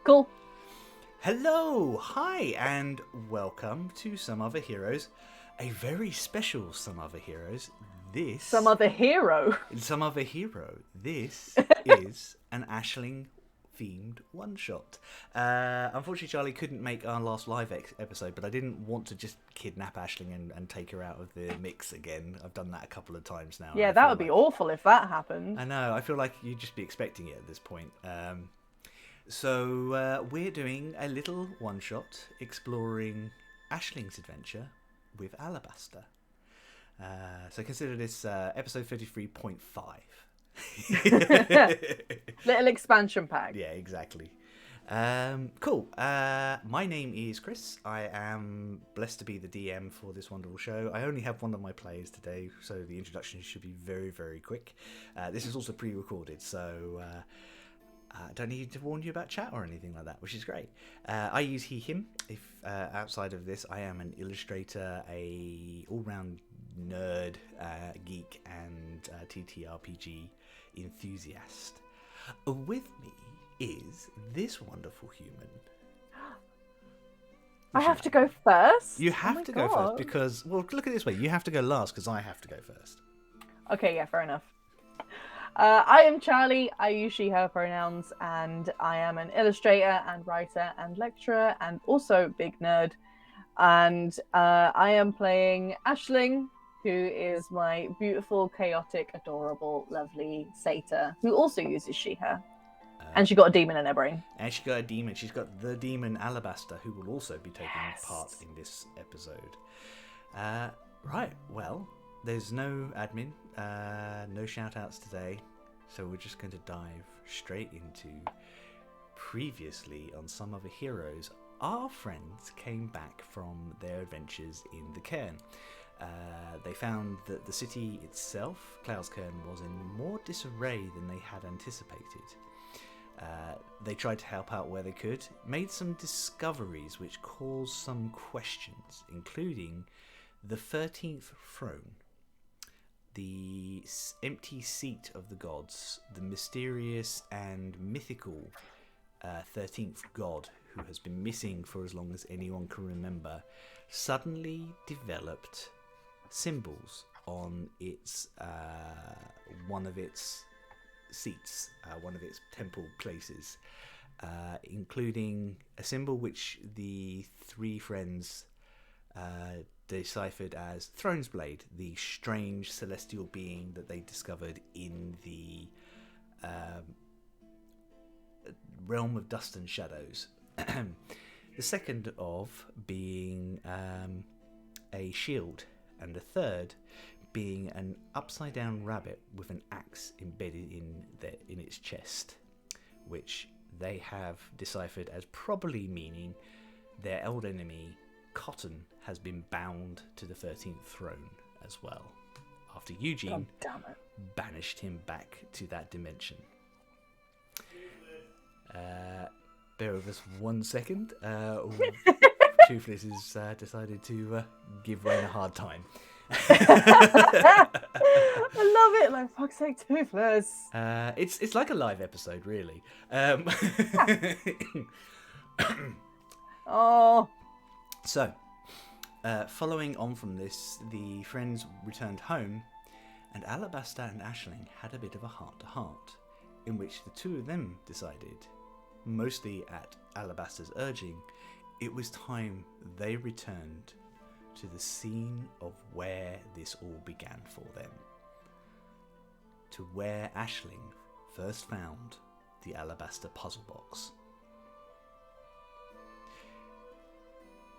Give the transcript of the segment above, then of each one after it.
Cool. Hello, hi, and welcome to Some Other Heroes, a very special Some Other Heroes. Some other hero. Some Other Hero. This is an Ashling themed one shot. Unfortunately, Charlie couldn't make our last live episode, but I didn't want to just kidnap Ashling and take her out of the mix again. I've done that a couple of times now. Yeah, that would be awful if that happened. I know, I feel like you'd just be expecting it at this point. So we're doing a little one-shot exploring Ashling's adventure with Alabaster. So consider this episode 33.5. Little expansion pack. Yeah, exactly. Cool. My name is Chris. I am blessed to be the DM for this wonderful show. I only have one of my players today, so the introduction should be very, very quick. This is also pre-recorded, so... I don't need to warn you about chat or anything like that, which is great. I use he, him. If outside of this, I am an illustrator, a all-round nerd, geek, and TTRPG enthusiast. With me is this wonderful human. I have to go first? You have to go first because, well, look at it this way. You have to go last because I have to go first. Okay, yeah, fair enough. I am Charlie. I use she, her pronouns, and I am an illustrator and writer and lecturer and also big nerd. And I am playing Ashling, who is my beautiful, chaotic, adorable, lovely satyr, who also uses she, her. And she got a demon in her brain. And she got a demon. She's got the demon Alabaster, who will also be taking part in this episode. Right, well, there's no admin, no shout-outs today, so we're just going to dive straight into previously on Some Other Heroes. Our friends came back from their adventures in the cairn. They found that the city itself, Cloud's Cairn, was in more disarray than they had anticipated. They tried to help out where they could, made some discoveries which caused some questions, including the 13th throne, the empty seat of the gods, the mysterious and mythical 13th god who has been missing for as long as anyone can remember, suddenly developed symbols on its one of its seats, one of its temple places, including a symbol which the three friends deciphered as Throne's Blade, the strange celestial being that they discovered in the realm of dust and shadows. The second of being a shield, and the third being an upside down rabbit with an axe embedded in its chest, which they have deciphered as probably meaning their old enemy Cotton has been bound to the 13th throne as well, after Eugene banished him back to that dimension. Bear with us 1 second. Toothless has decided to give Rain a hard time. I love it. Like, fuck's sake, Toothless. It's like a live episode, really. Oh. So, following on from this, the friends returned home, and Alabaster and Ashling had a bit of a heart-to-heart, in which the two of them decided, mostly at Alabaster's urging, it was time they returned to the scene of where this all began for them. To where Ashling first found the Alabaster puzzle box.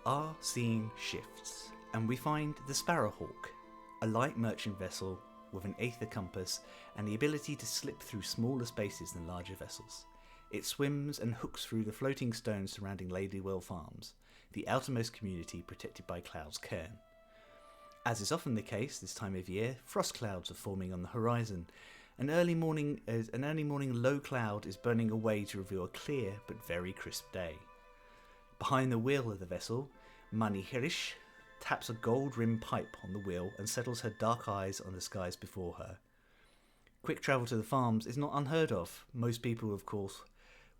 Our scene shifts, and we find the Sparrowhawk, a light merchant vessel with an aether compass and the ability to slip through smaller spaces than larger vessels. It swims and hooks through the floating stones surrounding Ladywell Farms, the outermost community protected by Cloud's Cairn. As is often the case this time of year, frost clouds are forming on the horizon. An early morning low cloud is burning away to reveal a clear but very crisp day. Behind the wheel of the vessel, Mani Hirish taps a gold-rimmed pipe on the wheel and settles her dark eyes on the skies before her. Quick travel to the farms is not unheard of. Most people, of course,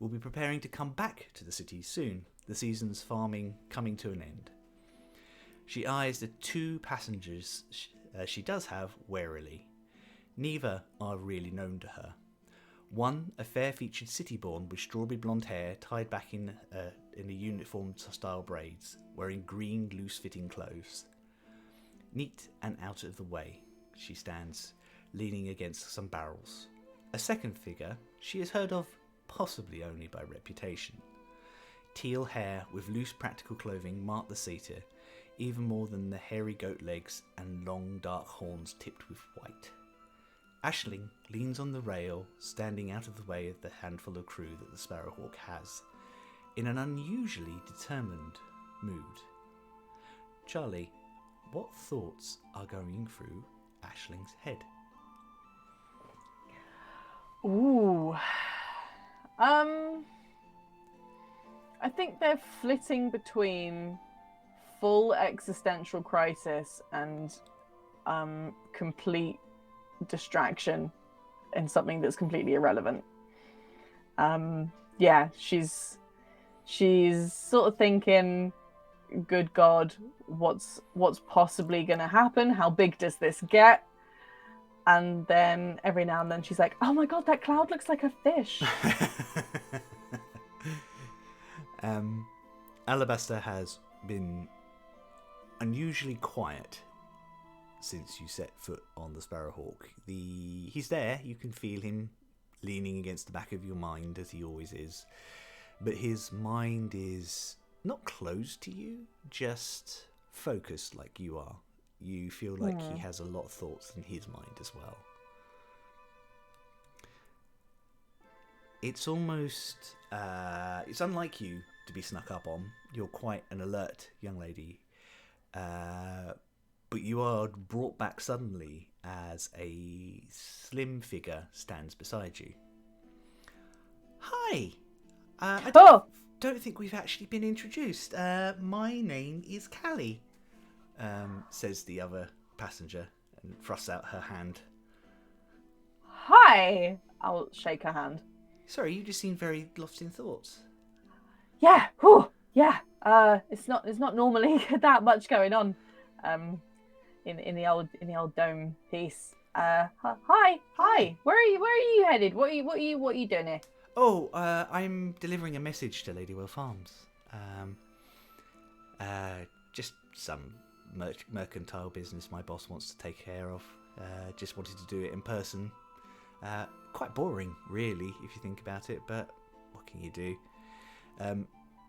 will be preparing to come back to the city soon, the season's farming coming to an end. She eyes the 2 passengers she does have warily. Neither are really known to her. One, a fair-featured city-born with strawberry blonde hair tied back in a uniform-style braids, wearing green, loose-fitting clothes. Neat and out of the way, she stands, leaning against some barrels. A second figure she has heard of, possibly only by reputation. Teal hair with loose practical clothing mark the seater, even more than the hairy goat legs and long dark horns tipped with white. Aisling leans on the rail, standing out of the way of the handful of crew that the Sparrowhawk has, in an unusually determined mood. Charlie, what thoughts are going through Aisling's head? Ooh. I think they're flitting between full existential crisis and complete distraction in something that's completely irrelevant. Yeah, she's sort of thinking, good God, what's possibly gonna happen? How big does this get? And then every now and then she's like, oh my God, that cloud looks like a fish. Alabaster has been unusually quiet since you set foot on the Sparrowhawk. He's there, you can feel him leaning against the back of your mind as he always is, but his mind is not closed to you, just focused like you are. You feel like he has a lot of thoughts in his mind as well. It's almost it's unlike you to be snuck up on. You're quite an alert young lady, but you are brought back suddenly as a slim figure stands beside you. Hi! I don't think we've actually been introduced. My name is Callie, says the other passenger and thrusts out her hand. Hi! I'll shake her hand. Sorry, you just seem very lost in thoughts. Yeah, whew, yeah. It's not normally that much going on. In the old dome piece. Hi. Where are you headed? What are you doing here? Oh, I'm delivering a message to Ladywell Farms. Just some mercantile business my boss wants to take care of. Just wanted to do it in person. Quite boring, really, if you think about it, but what can you do?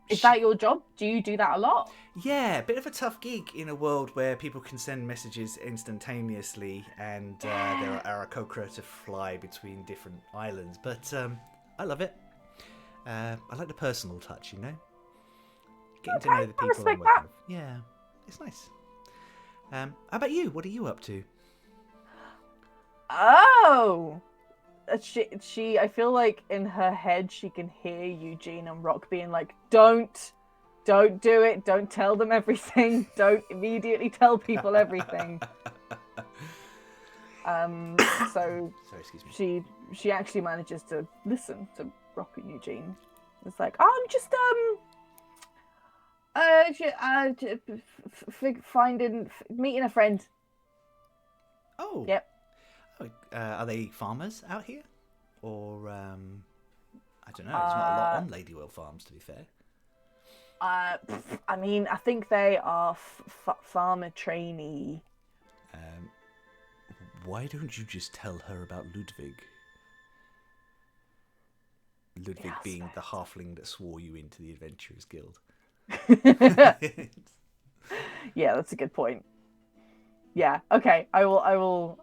Is that your job? Do you do that a lot? Yeah, a bit of a tough gig in a world where people can send messages instantaneously and there are Aarakocra to fly between different islands. But I love it. I like the personal touch, you know? Getting to know the people I'm working with. Yeah, it's nice. How about you? What are you up to? Oh! She I feel like in her head she can hear Eugene and Rock being like, don't do it, don't tell them everything, don't immediately tell people everything. So Sorry, excuse me. she actually manages to listen to Rock and Eugene. It's like, I'm just meeting a friend. Oh. Yep. Are they farmers out here? Or, I don't know, there's not a lot on Ladywell Farms, to be fair. I mean, I think they are farmer trainee. Why don't you just tell her about Ludwig? Ludwig being the halfling that swore you into the Adventurers Guild. Yeah, that's a good point. Yeah, okay, I will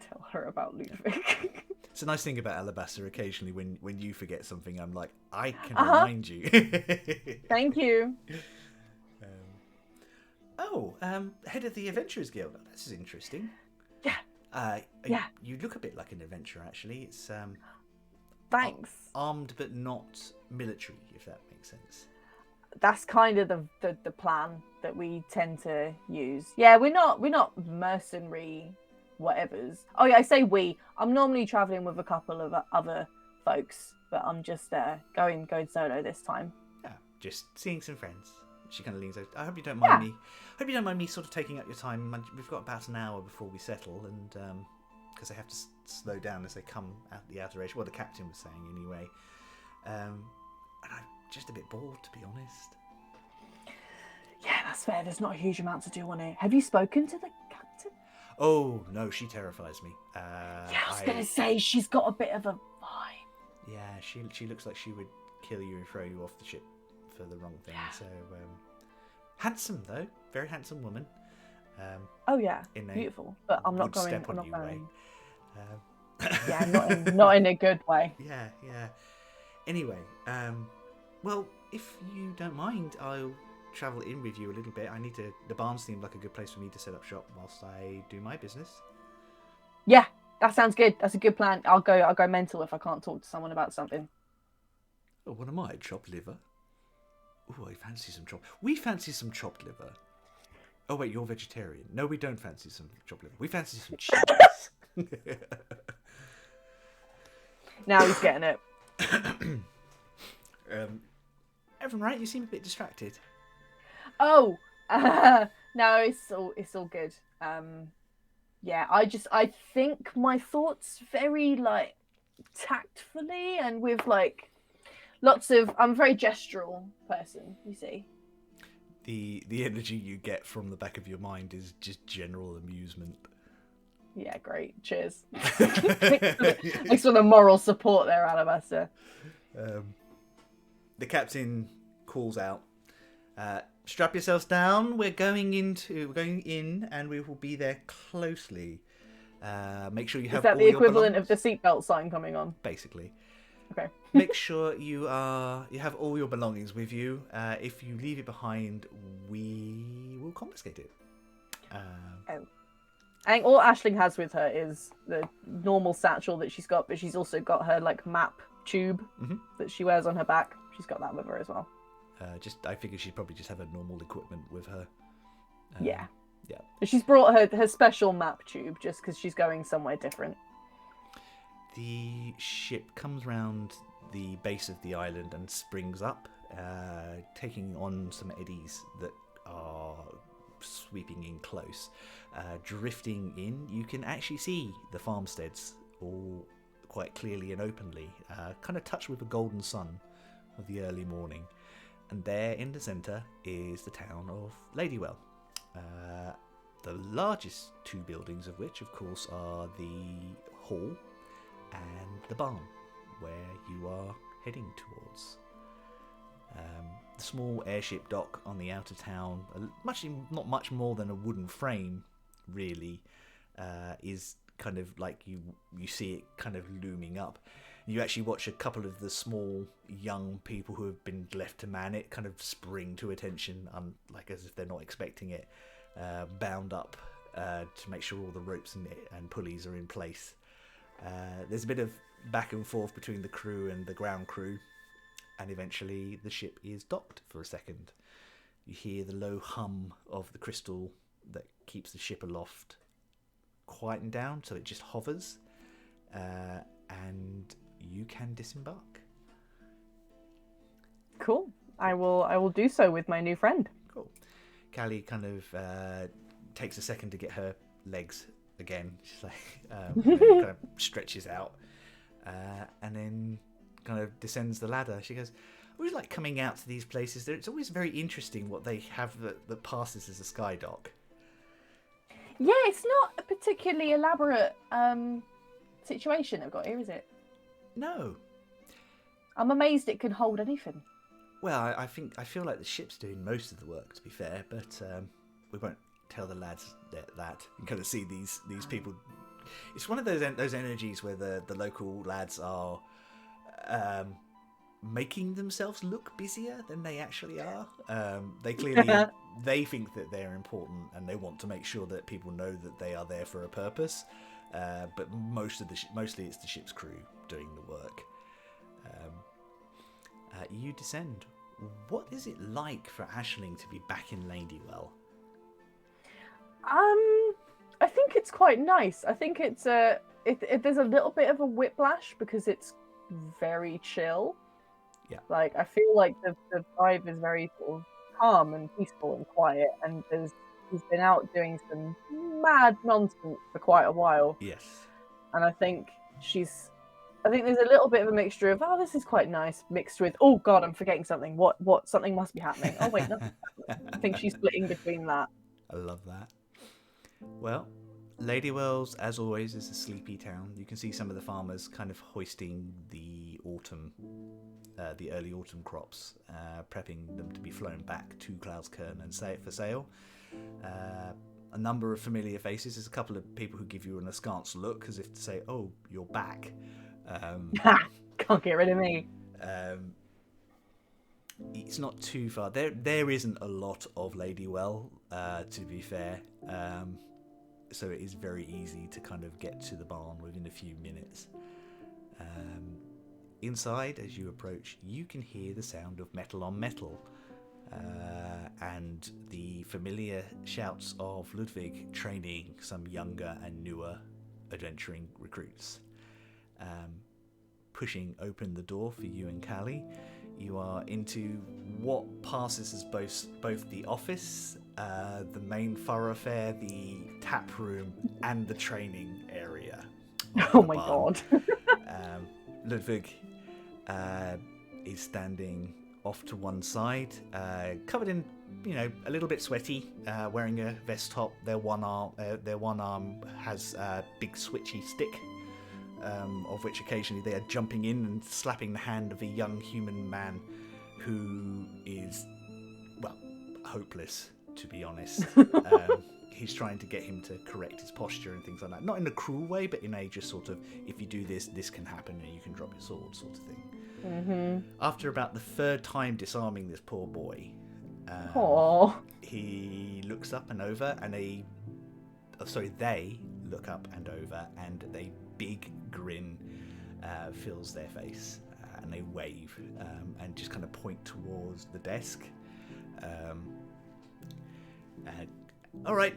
tell her about Ludwig. It's a nice thing about Alabaster. Occasionally, when you forget something, I'm like, I can remind you. Thank you. Head of the Adventurers Guild. This is interesting. Yeah. You look a bit like an adventurer, actually. It's Thanks. Armed but not military, if that makes sense. That's kind of the plan that we tend to use. Yeah, we're not mercenary whatevers. Oh yeah, I say we. I'm normally traveling with a couple of other folks. but I'm just going solo this time. Yeah, just seeing some friends. She kind of leans over. I hope you don't mind me. Hope you don't mind me sort of taking up your time. We've got about an hour before we settle, and because they have to slow down as they come out the outer edge. Well, the captain was saying anyway. And I'm just a bit bored, to be honest. Yeah, that's fair. There's not a huge amount to do on it. Have you spoken to the captain? Oh no, she terrifies me. Yeah, I was gonna say she's got a bit of a vibe. Yeah, she looks like she would kill you and throw you off the ship for the wrong thing. So handsome though, very handsome woman. Oh yeah, beautiful. But I'm not going. Step on I'm not you going. way. Yeah, not in a good way. Yeah. Anyway, well, if you don't mind, I'll travel in with you a little bit. The barn seemed like a good place for me to set up shop whilst I do my business. Yeah, that sounds good. That's a good plan. I'll go mental if I can't talk to someone about something. Oh, what am I? Chopped liver? Oh, I fancy some chopped. We fancy some chopped liver. Oh wait, you're vegetarian. No, we don't fancy some chopped liver. We fancy some cheese. Now he's getting it. Everyone, right? You seem a bit distracted. Oh, no, it's all good. Yeah, I think my thoughts very like tactfully and with like lots of. I'm a very gestural person, you see. The energy you get from the back of your mind is just general amusement. Yeah, great. Cheers. Thanks for the moral support there, Alabaster. The captain calls out, strap yourselves down. We're going in, and we will be there closely. Make sure you have. Is that all the equivalent your of the seatbelt sign coming on? Basically. Okay. Make sure you have all your belongings with you. If you leave it behind, we will confiscate it. I think all Aisling has with her is the normal satchel that she's got, but she's also got her like map tube that she wears on her back. She's got that with her as well. I figured she'd probably just have her normal equipment with her. Yeah. Yeah. She's brought her special map tube just because she's going somewhere different. The ship comes round the base of the island and springs up, taking on some eddies that are sweeping in close. Drifting in, you can actually see the farmsteads all quite clearly and openly, kind of touched with a golden sun of the early morning. And there in the centre is the town of Ladywell. The largest two buildings of which, of course, are the hall and the barn, where you are heading towards. The small airship dock on the outer town, not much more than a wooden frame, really, is kind of like you see it kind of looming up. You actually watch a couple of the small young people who have been left to man it kind of spring to attention, like as if they're not expecting it, bound up to make sure all the ropes and pulleys are in place. There's a bit of back and forth between the crew and the ground crew, and eventually the ship is docked for a second. You hear the low hum of the crystal that keeps the ship aloft quieten down, so it just hovers, and you can disembark. Cool. I will do so with my new friend. Cool. Callie kind of takes a second to get her legs again. She's like, kind of stretches out, and then kind of descends the ladder. She goes, I always like coming out to these places. It's always very interesting what they have that passes as a sky dock. Yeah, it's not a particularly elaborate situation I've got here, is it? No. I'm amazed it can hold anything. Well, I feel like the ship's doing most of the work, to be fair, but we won't tell the lads that. You kind of see these people. It's one of those energies where the local lads are making themselves look busier than they actually are. They clearly they think that they're important and they want to make sure that people know that they are there for a purpose. But mostly it's the ship's crew doing the work. You descend. What is it like for Aisling to be back in Ladywell? I think it's quite nice. I think it's there's a little bit of a whiplash because it's very chill. Yeah. Like, I feel like the vibe is very sort of calm and peaceful and quiet, and he's been out doing some mad nonsense for quite a while. Yes. And I think there's a little bit of a mixture of, oh, this is quite nice, mixed with, oh god, I'm forgetting something. What something must be happening. Oh wait, nothing's happening. I think she's splitting between that. I love that. Well, Ladywells, as always, is a sleepy town. You can see some of the farmers kind of hoisting the early autumn crops, prepping them to be flown back to Cloudscairn and for sale. A number of familiar faces. There's a couple of people who give you an askance look as if to say, oh, you're back. Can't get rid of me. It's not too far. There isn't a lot of Ladywell, to be fair. So it is very easy to kind of get to the barn within a few minutes. Inside, as you approach, you can hear the sound of metal on metal. And the familiar shouts of Ludwig training some younger and newer adventuring recruits. Pushing open the door for you and Callie, you are into what passes as both the office, the main thoroughfare, the tap room, and the training area. Oh my god. Ludwig is standing off to one side, covered in, a little bit sweaty, wearing a vest top. Their one arm has a big switchy stick, of which occasionally they are jumping in and slapping the hand of a young human man who is, well, hopeless, to be honest. He's trying to get him to correct his posture and things like that. Not in a cruel way, but in a just sort of, if you do this, this can happen and you can drop your sword sort of thing. Mm-hmm. After about the third time disarming this poor boy, he looks up and over, and they look up and over, and a big grin fills their face, and they wave and just kind of point towards the desk. All right,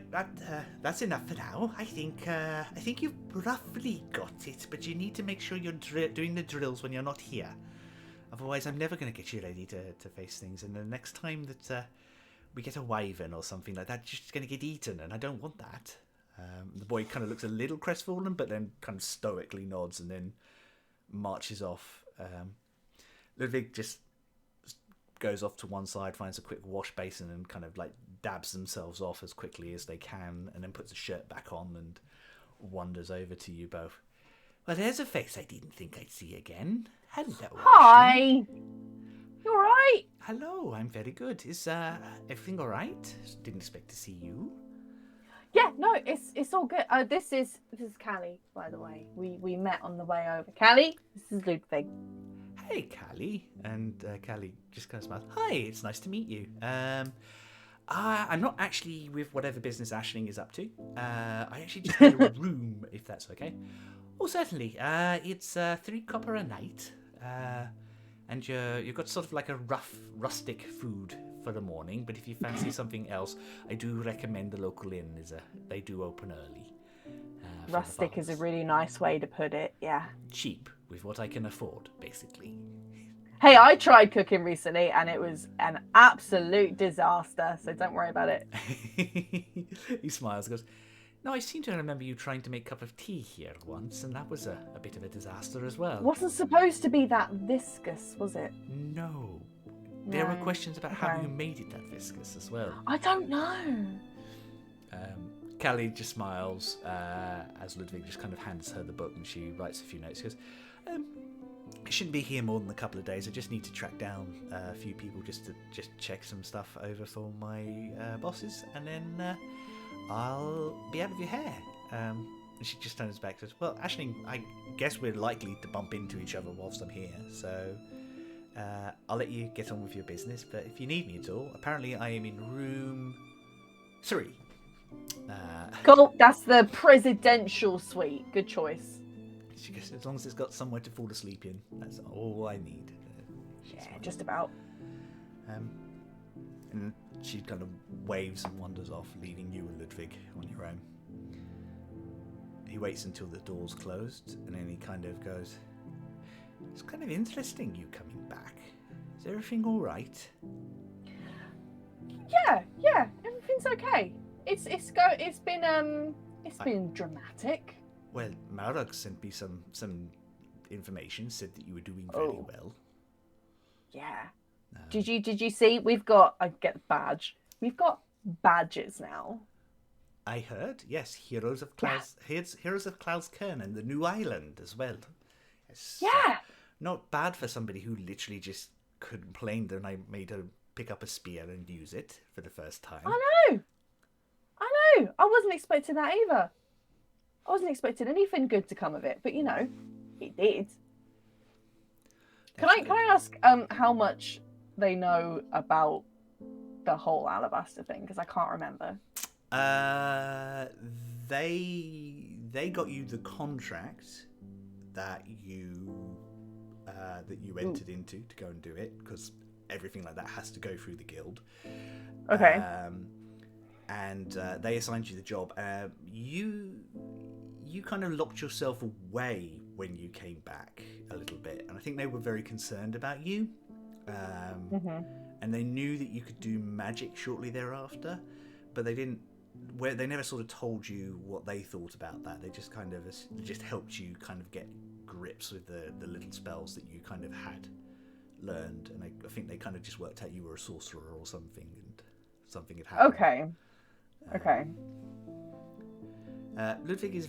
that's enough for now. I think you've roughly got it, but you need to make sure you're doing the drills when you're not here. Otherwise, I'm never going to get you ready to face things. And the next time that we get a wyvern or something like that, you're just going to get eaten, and I don't want that. The boy kind of looks a little crestfallen, but then kind of stoically nods and then marches off. Ludwig just goes off to one side, finds a quick wash basin, and kind of like dabs themselves off as quickly as they can, and then puts a shirt back on and wanders over to you both. Well, there's a face I didn't think I'd see again. Hello. Hi. Ashley. You alright? Hello, I'm very good. Is everything alright? Didn't expect to see you. Yeah, no, it's all good. This is Callie, by the way. We met on the way over. Callie, this is Ludwig. Hey, Callie. And Callie just kind of smiles. Hi, it's nice to meet you. I'm not actually with whatever business Aisling is up to. I actually just need a room, if that's okay. Oh, certainly. It's 3 copper a night. And you've got sort of like a rustic food for the morning, but if you fancy something else, I do recommend the local inn. They do open early. Rustic is a really nice way to put it, yeah. Cheap, with what I can afford, basically. Hey, I tried cooking recently and it was an absolute disaster, so don't worry about it. He smiles and goes, no, I seem to remember you trying to make a cup of tea here once, and that was a bit of a disaster as well. Wasn't supposed to be that viscous, was it? No. There were questions about how you made it that viscous as well. I don't know. Callie just smiles as Ludwig just kind of hands her the book, and she writes a few notes. She goes, I shouldn't be here more than a couple of days. I just need to track down a few people just to check some stuff over for my bosses, and then I'll be out of your hair. And she just turns back and says, well, Aisling, I guess we're likely to bump into each other whilst I'm here, so I'll let you get on with your business, but if you need me at all, apparently I am in room 3. Cool, that's the presidential suite. Good choice. She goes, as long as it's got somewhere to fall asleep in, that's all I need. Yeah, just about. And she kind of waves and wanders off, leaving you and Ludwig on your own. He waits until the door's closed, and then he kind of goes, It's kind of interesting you coming back. Is everything all right? Yeah, everything's okay. It's been dramatic. Well, Marok sent me some information. Said that you were doing very well. Yeah. Did you see? We've got I get the badge. We've got badges now. I heard. Yes, Heroes of Clouds. Heroes of Clouds Kern and the new island as well. It's, Yeah. not bad for somebody who literally just complained that I made her pick up a spear and use it for the first time. I know. I wasn't expecting that either. I wasn't expecting anything good to come of it, but it did. Can I ask how much they know about the whole Alabaster thing? Because I can't remember. They got you the contract that you entered into to go and do it, because everything like that has to go through the guild. Okay. And they assigned you the job. You kind of locked yourself away when you came back a little bit, and I think they were very concerned about you. And they knew that you could do magic shortly thereafter, but they didn't. They never sort of told you what they thought about that. They just kind of just helped you kind of get grips with the little spells that you kind of had learned, and I think they kind of just worked out you were a sorcerer or something, and something had happened. Okay. Ludwig's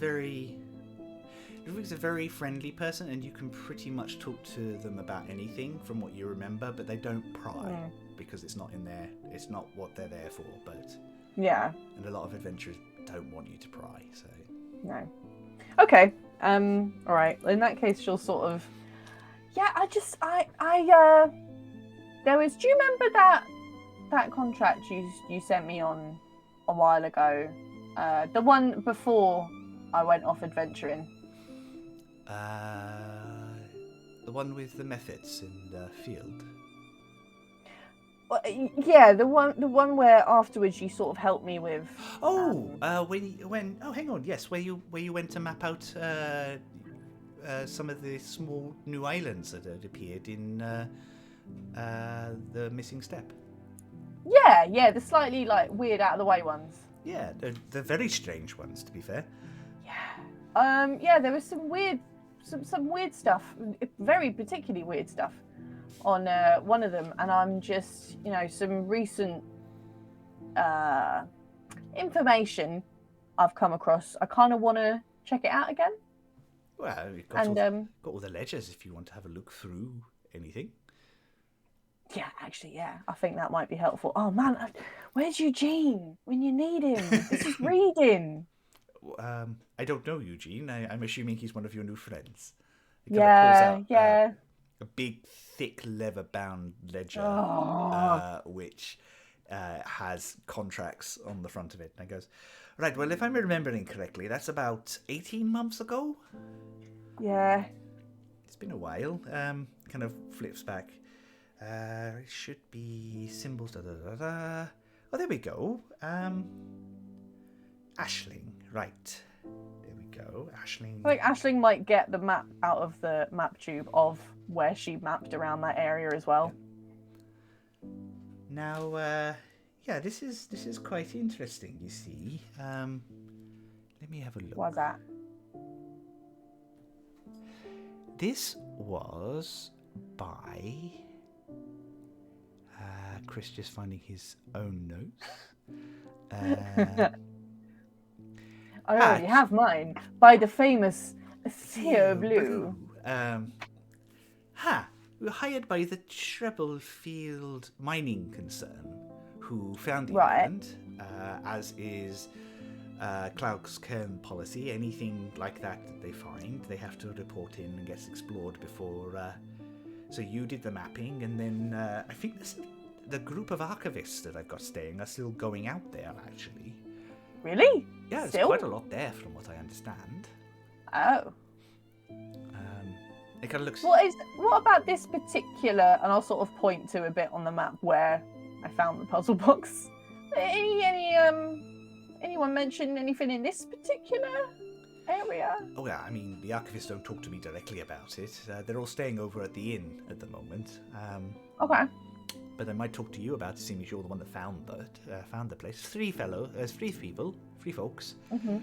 a very friendly person, and you can pretty much talk to them about anything from what you remember, but they don't pry because it's not in there. It's not what they're there for. But yeah, and a lot of adventurers don't want you to pry. So no. Okay. All right. In that case, she'll sort of. Yeah. There was. Do you remember that contract you sent me on a while ago? The one before I went off adventuring. The one with the methods in the field. Yeah, the one where afterwards you sort of helped me with. When hang on, yes, where you went to map out some of the small new islands that had appeared in the missing step. Yeah, the slightly weird out of the way ones. Yeah, the very strange ones, to be fair. Yeah. Yeah, there was some weird stuff, very particularly weird stuff on one of them, and I'm just, some recent information I've come across. I kind of want to check it out again. Well, you've got all the ledgers if you want to have a look through anything. Yeah, actually, yeah. I think that might be helpful. Oh, man, where's Eugene when you need him? This is reading. I don't know Eugene. I'm assuming he's one of your new friends. Yeah. A big, thick, leather-bound ledger, which has contracts on the front of it. And it goes, right, well, if I'm remembering correctly, that's about 18 months ago? Yeah. It's been a while. Kind of flips back. It should be symbols, da-da-da-da. Oh, there we go. Aisling, right. There we go. Aisling. I think Aisling might get the map out of the map tube of where she mapped around that area as well. Yeah. Now, this is quite interesting, you see. Let me have a look. What's that? This was by Chris just finding his own notes. I already have mine by the famous Theo Blue. We were hired by the Treblefield mining concern, who found the Right. island, as is Cloud's Kern policy. Anything like that they find, they have to report in and gets explored before. So you did the mapping, and then I think the group of archivists that I've got staying are still going out there, actually. Really? Yeah, there's Still? quite a lot there from what I understand. Oh. It kind of looks... What about this particular, and I'll sort of point to a bit on the map where I found the puzzle box. Anyone mention anything in this particular area? Oh yeah, I mean, the archivists don't talk to me directly about it. They're all staying over at the inn at the moment. Okay. But they might talk to you about it, seeing as you're the one that found the place. Three people, three folks. Mm-hmm.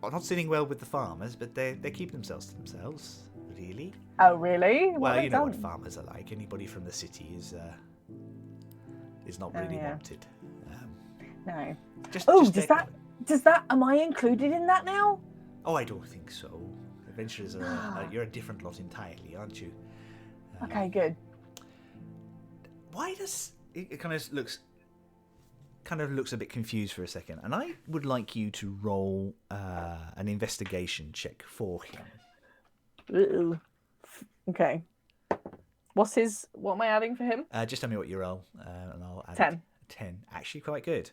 Not sitting well with the farmers, but they keep themselves to themselves. Really? Oh, really? Well, you know what farmers are like. Anybody from the city is not really wanted. No. Just Am I included in that now? Oh, I don't think so. Adventurers are you're a different lot entirely, aren't you? Okay, good. Why does it kind of looks a bit confused for a second, and I would like you to roll an investigation check for him. Uh-oh. Okay. What am I adding for him? Just tell me what you roll, and I'll add 10. 10. Actually, quite good.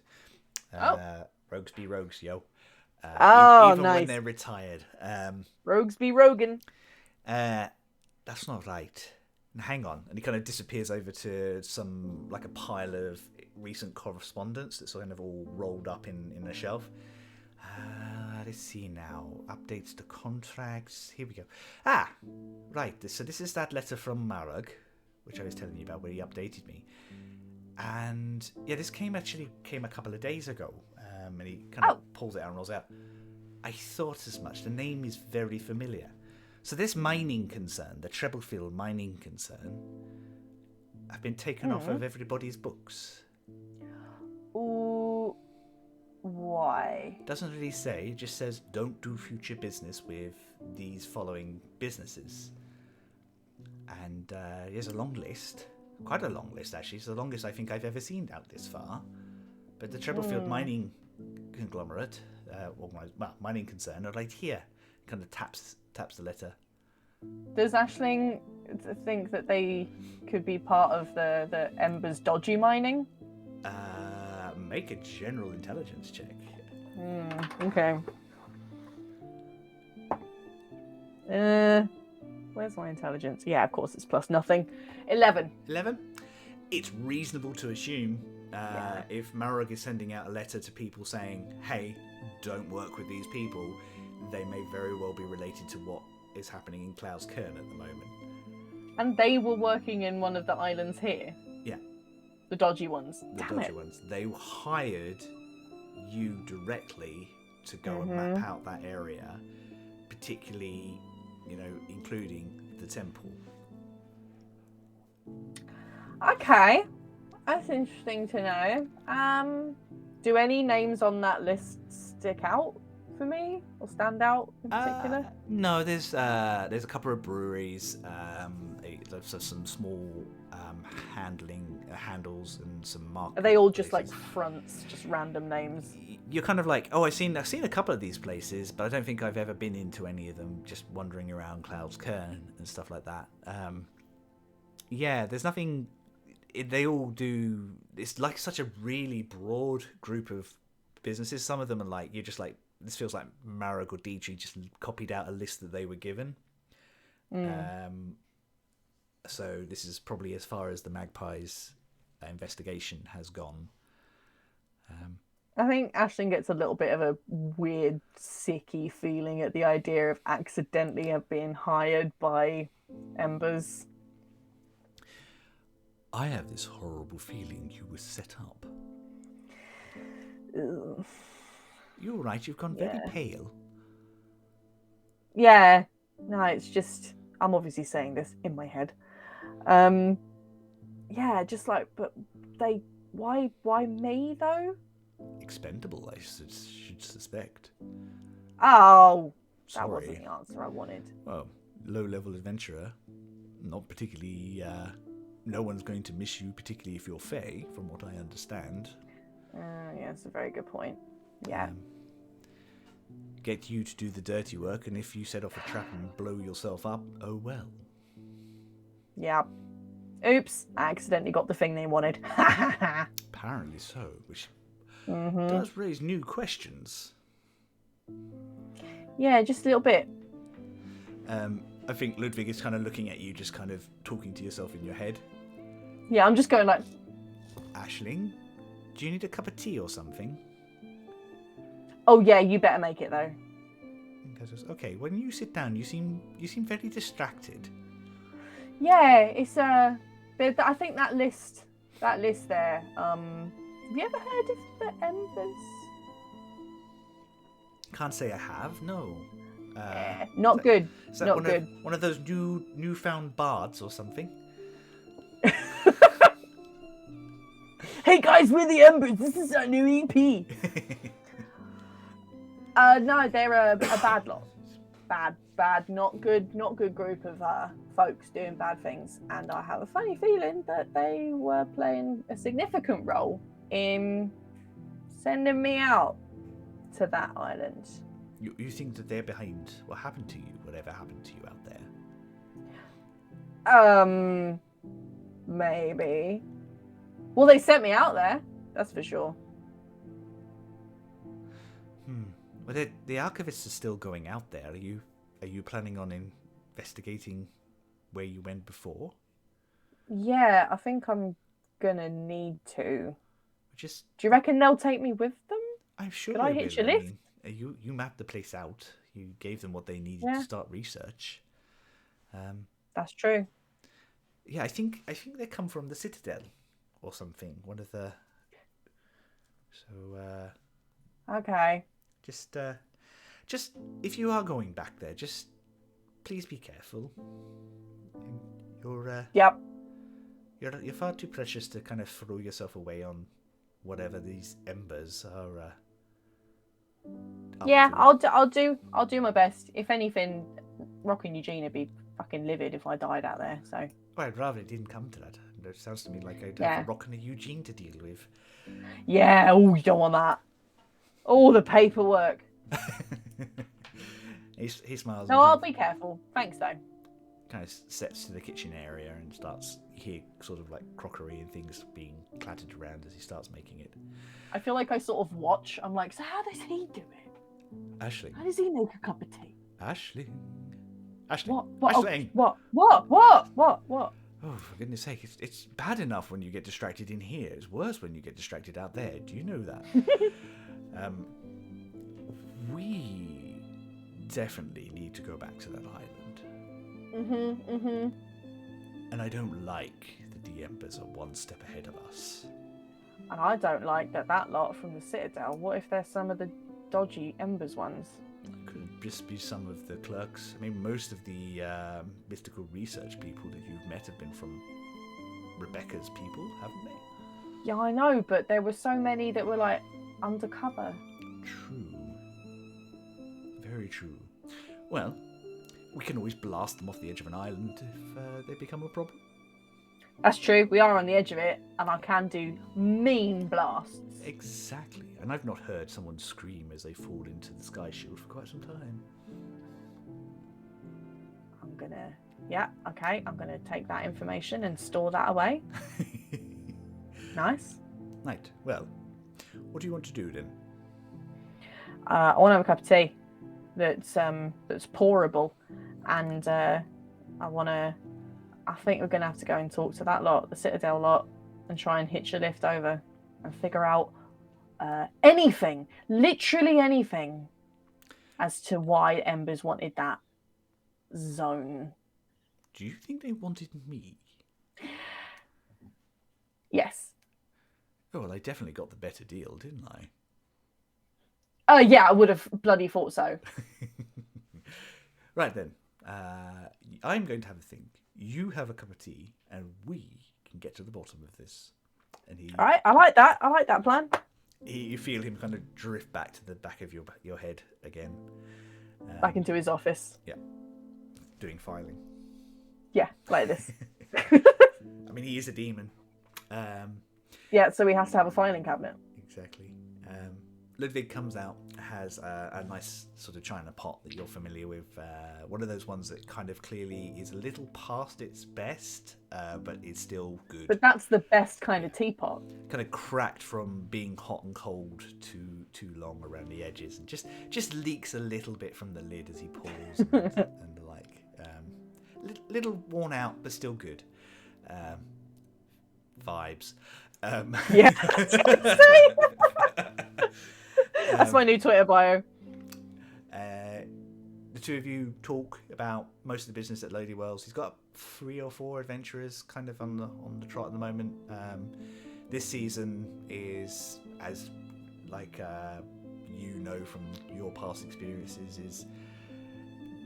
Rogues be rogues, yo. Even nice. when they're retired. Rogues be rogan. That's not right. Hang on. And he kind of disappears over to a pile of recent correspondence that's kind of all rolled up in a shelf. Let's see now. Updates to contracts. Here we go. Right. So this is that letter from Marag, which I was telling you about, where he updated me. And yeah, this came a couple of days ago. And he kind of pulls it out and rolls out. I thought as much. The name is very familiar. So this mining concern, the Treblefield mining concern, have been taken off of everybody's books. Ooh, why? Doesn't really say. It just says don't do future business with these following businesses. And here's a long list. Quite a long list, actually. It's the longest I think I've ever seen out this far. But the Treblefield mining conglomerate, mining concern, are right here. Kind of taps the letter. Does Aisling think that they could be part of the Ember's dodgy mining? Make a general intelligence check. Okay. Where's my intelligence? Yeah, of course it's plus nothing. 11. 11? It's reasonable to assume if Marag is sending out a letter to people saying, hey, don't work with these people, they may very well be related to what is happening in Clouds Cairn at the moment. And they were working in one of the islands here? Yeah. The dodgy ones? Ones. They hired you directly to go and map out that area, particularly, including the temple. Okay. That's interesting to know. Do any names on that list stick out for me or stand out in particular? No, there's a couple of breweries, some small handles and some market. Are they all just places. Like fronts, just random names? You're kind of like, I've seen a couple of these places, but I don't think I've ever been into any of them. Just wandering around Clouds Cairn and stuff like that. There's nothing. They all do. It's like such a really broad group of businesses. Some of them are like you're just like. This feels like Marag or Dietrich just copied out a list that they were given. So this is probably as far as the Magpie's investigation has gone. I think Aisling gets a little bit of a weird, sicky feeling at the idea of accidentally being hired by Embers. I have this horrible feeling you were set up. Ugh. You're all right. You've gone very pale. Yeah. No, it's just I'm obviously saying this in my head. Just like, but they. Why me though? Expendable, I should suspect. Oh, sorry. That wasn't the answer I wanted. Well, low-level adventurer, not particularly. No one's going to miss you, particularly if you're Fae, from what I understand. Yeah, that's a very good point. Yeah. Get you to do the dirty work, and if you set off a trap and blow yourself up, oh well. Yeah. Oops, I accidentally got the thing they wanted. Apparently so, which does raise new questions. Yeah, just a little bit. I think Ludwig is kind of looking at you, just kind of talking to yourself in your head. Yeah, I'm just going like... Aisling, do you need a cup of tea or something? Oh yeah, you better make it though. Okay, when you sit down, you seem very distracted. Yeah, it's I think that list there. Have you ever heard of the Embers? Can't say I have. No. Not good. Is that Not good. one of those newfound bards or something? Hey guys, we're the Embers. This is our new EP. No, they're a bad lot. Bad, not good group of folks doing bad things. And I have a funny feeling that they were playing a significant role in sending me out to that island. You think that they're behind what happened to you, whatever happened to you out there? Maybe. Well, they sent me out there. That's for sure. Well, the archivists are still going out there. Are you planning on investigating where you went before? Yeah, I think I'm gonna need to. Do Just. you reckon they'll take me with them? I'm sure Could they I will. hitch a lift? You mapped the place out. You gave them what they needed to start research. That's true. Yeah, I think they come from the Citadel or something. One of the. So. Okay. Just if you are going back there, just please be careful. Yep. You're far too precious to kind of throw yourself away on whatever these embers are. Yeah, I'll do my best. If anything, Rock and Eugene would be fucking livid if I died out there. So. Well, I'd rather it didn't come to that. It sounds to me like I'd have a Rock and a Eugene to deal with. Yeah. Oh, you don't want that. All the paperwork. he smiles. No, I'll be careful. Thanks, though. Kind of steps to the kitchen area and starts. You hear sort of like crockery and things being clattered around as he starts making it. I feel like I sort of watch. I'm like, so how does he do it? Ashley. How does he make a cup of tea? Ashley. What? Ashling. Oh, what? Oh, for goodness sake, it's bad enough when you get distracted in here. It's worse when you get distracted out there. Do you know that? We definitely need to go back to that island. And I don't like that the Embers are one step ahead of us. And I don't like that lot from the Citadel. What if they're some of the dodgy Embers ones? It could just be some of the clerks. I mean, most of the mystical research people that you've met have been from Rebecca's people, haven't they? Yeah, I know, but there were so many that were like undercover. True. Very true. Well, we can always blast them off the edge of an island if they become a problem. That's true. We are on the edge of it, and I can do mean blasts. Exactly. And I've not heard someone scream as they fall into the sky shield for quite some time. I'm gonna take that information and store that away. Nice. Right. Well, what do you want to do then? I want to have a cup of tea that's pourable, and I think we're gonna have to go and talk to that lot, the Citadel lot, and try and hitch a lift over and figure out anything, literally anything, as to why Embers wanted that zone. Do you think they wanted me? Yes. Oh, well, I definitely got the better deal, didn't I? Yeah, I would have bloody thought so. Right then. I'm going to have a think. You have a cup of tea, and we can get to the bottom of this. And all right, I like that. I like that plan. You feel him kind of drift back to the back of your head again. Back into his office. Yeah. Doing filing. Yeah, like this. I mean, he is a demon. Yeah, so he has to have a filing cabinet. Exactly. Ludwig comes out, has a nice sort of china pot that you're familiar with. One of those ones that kind of clearly is a little past its best, but it's still good. But that's the best kind of teapot. Kind of cracked from being hot and cold too long around the edges, and just leaks a little bit from the lid as he pours, and the like. Little worn out, but still good. Vibes. Yeah, that's what I'm saying. That's my new Twitter bio. The two of you talk about most of the business at Lady Wells. He's got 3 or 4 adventurers kind of on the trot at the moment. This season is, as you know from your past experiences, is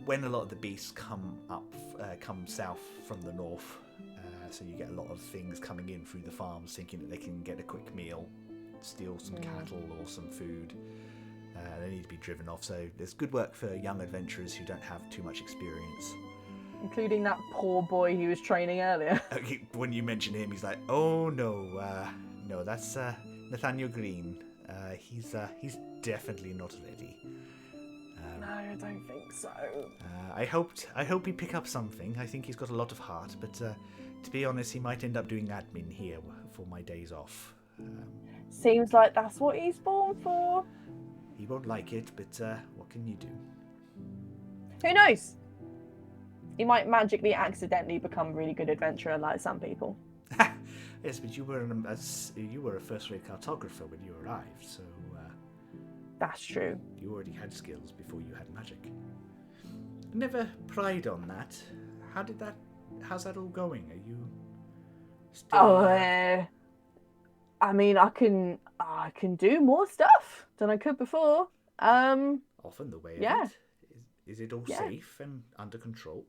when a lot of the beasts come south from the north. So you get a lot of things coming in through the farms, thinking that they can get a quick meal, steal some cattle or some food. They need to be driven off. So there's good work for young adventurers who don't have too much experience. Including that poor boy he was training earlier. When you mention him, he's like, "Oh no, that's Nathaniel Green. He's definitely not ready." No, I don't think so. I hope he pick up something. I think he's got a lot of heart, but to be honest, he might end up doing admin here for my days off. Seems like that's what he's born for. He won't like it, but what can you do? Who knows? He might magically accidentally become a really good adventurer like some people. Yes, but you were a first-rate cartographer when you arrived, so... That's true. You already had skills before you had magic. Never pried on that. How's that all going? Are you still... I mean, I can do more stuff than I could before. Often the way of yeah. it. Is it all safe and under control?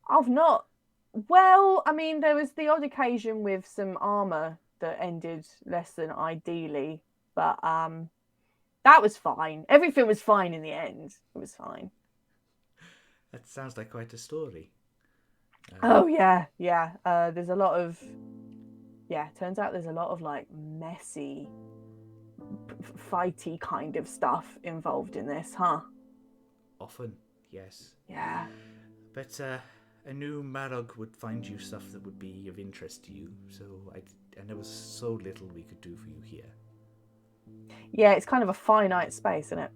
I've not... Well, I mean, there was the odd occasion with some armour that ended less than ideally, but that was fine. Everything was fine in the end. It was fine. That sounds like quite a story. Oh, yeah. There's a lot of... Yeah, turns out there's a lot of, like, messy, fighty kind of stuff involved in this, huh? Often, yes. Yeah. But I knew Marog would find you stuff that would be of interest to you, and there was so little we could do for you here. Yeah, it's kind of a finite space, isn't it?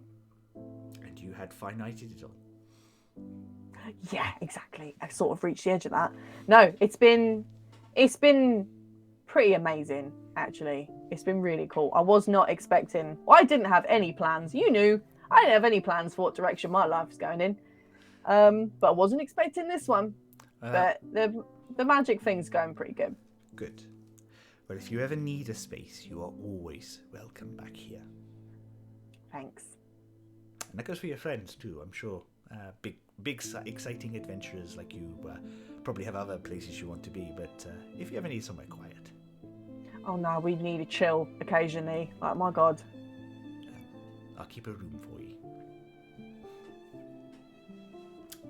And you had finited it all. Yeah, exactly. I sort of reached the edge of that. No, it's been pretty amazing, actually. It's been really cool. I was not expecting... Well, I didn't have any plans. You knew. I didn't have any plans for what direction my life was going in. But I wasn't expecting this one. But the magic thing's going pretty good. Good. Well, if you ever need a space, you are always welcome back here. Thanks. And that goes for your friends too, I'm sure. Big, exciting adventurers like you probably have other places you want to be, but if you ever need somewhere quiet. Oh no, we need a chill occasionally. Like, my God. I'll keep a room for you.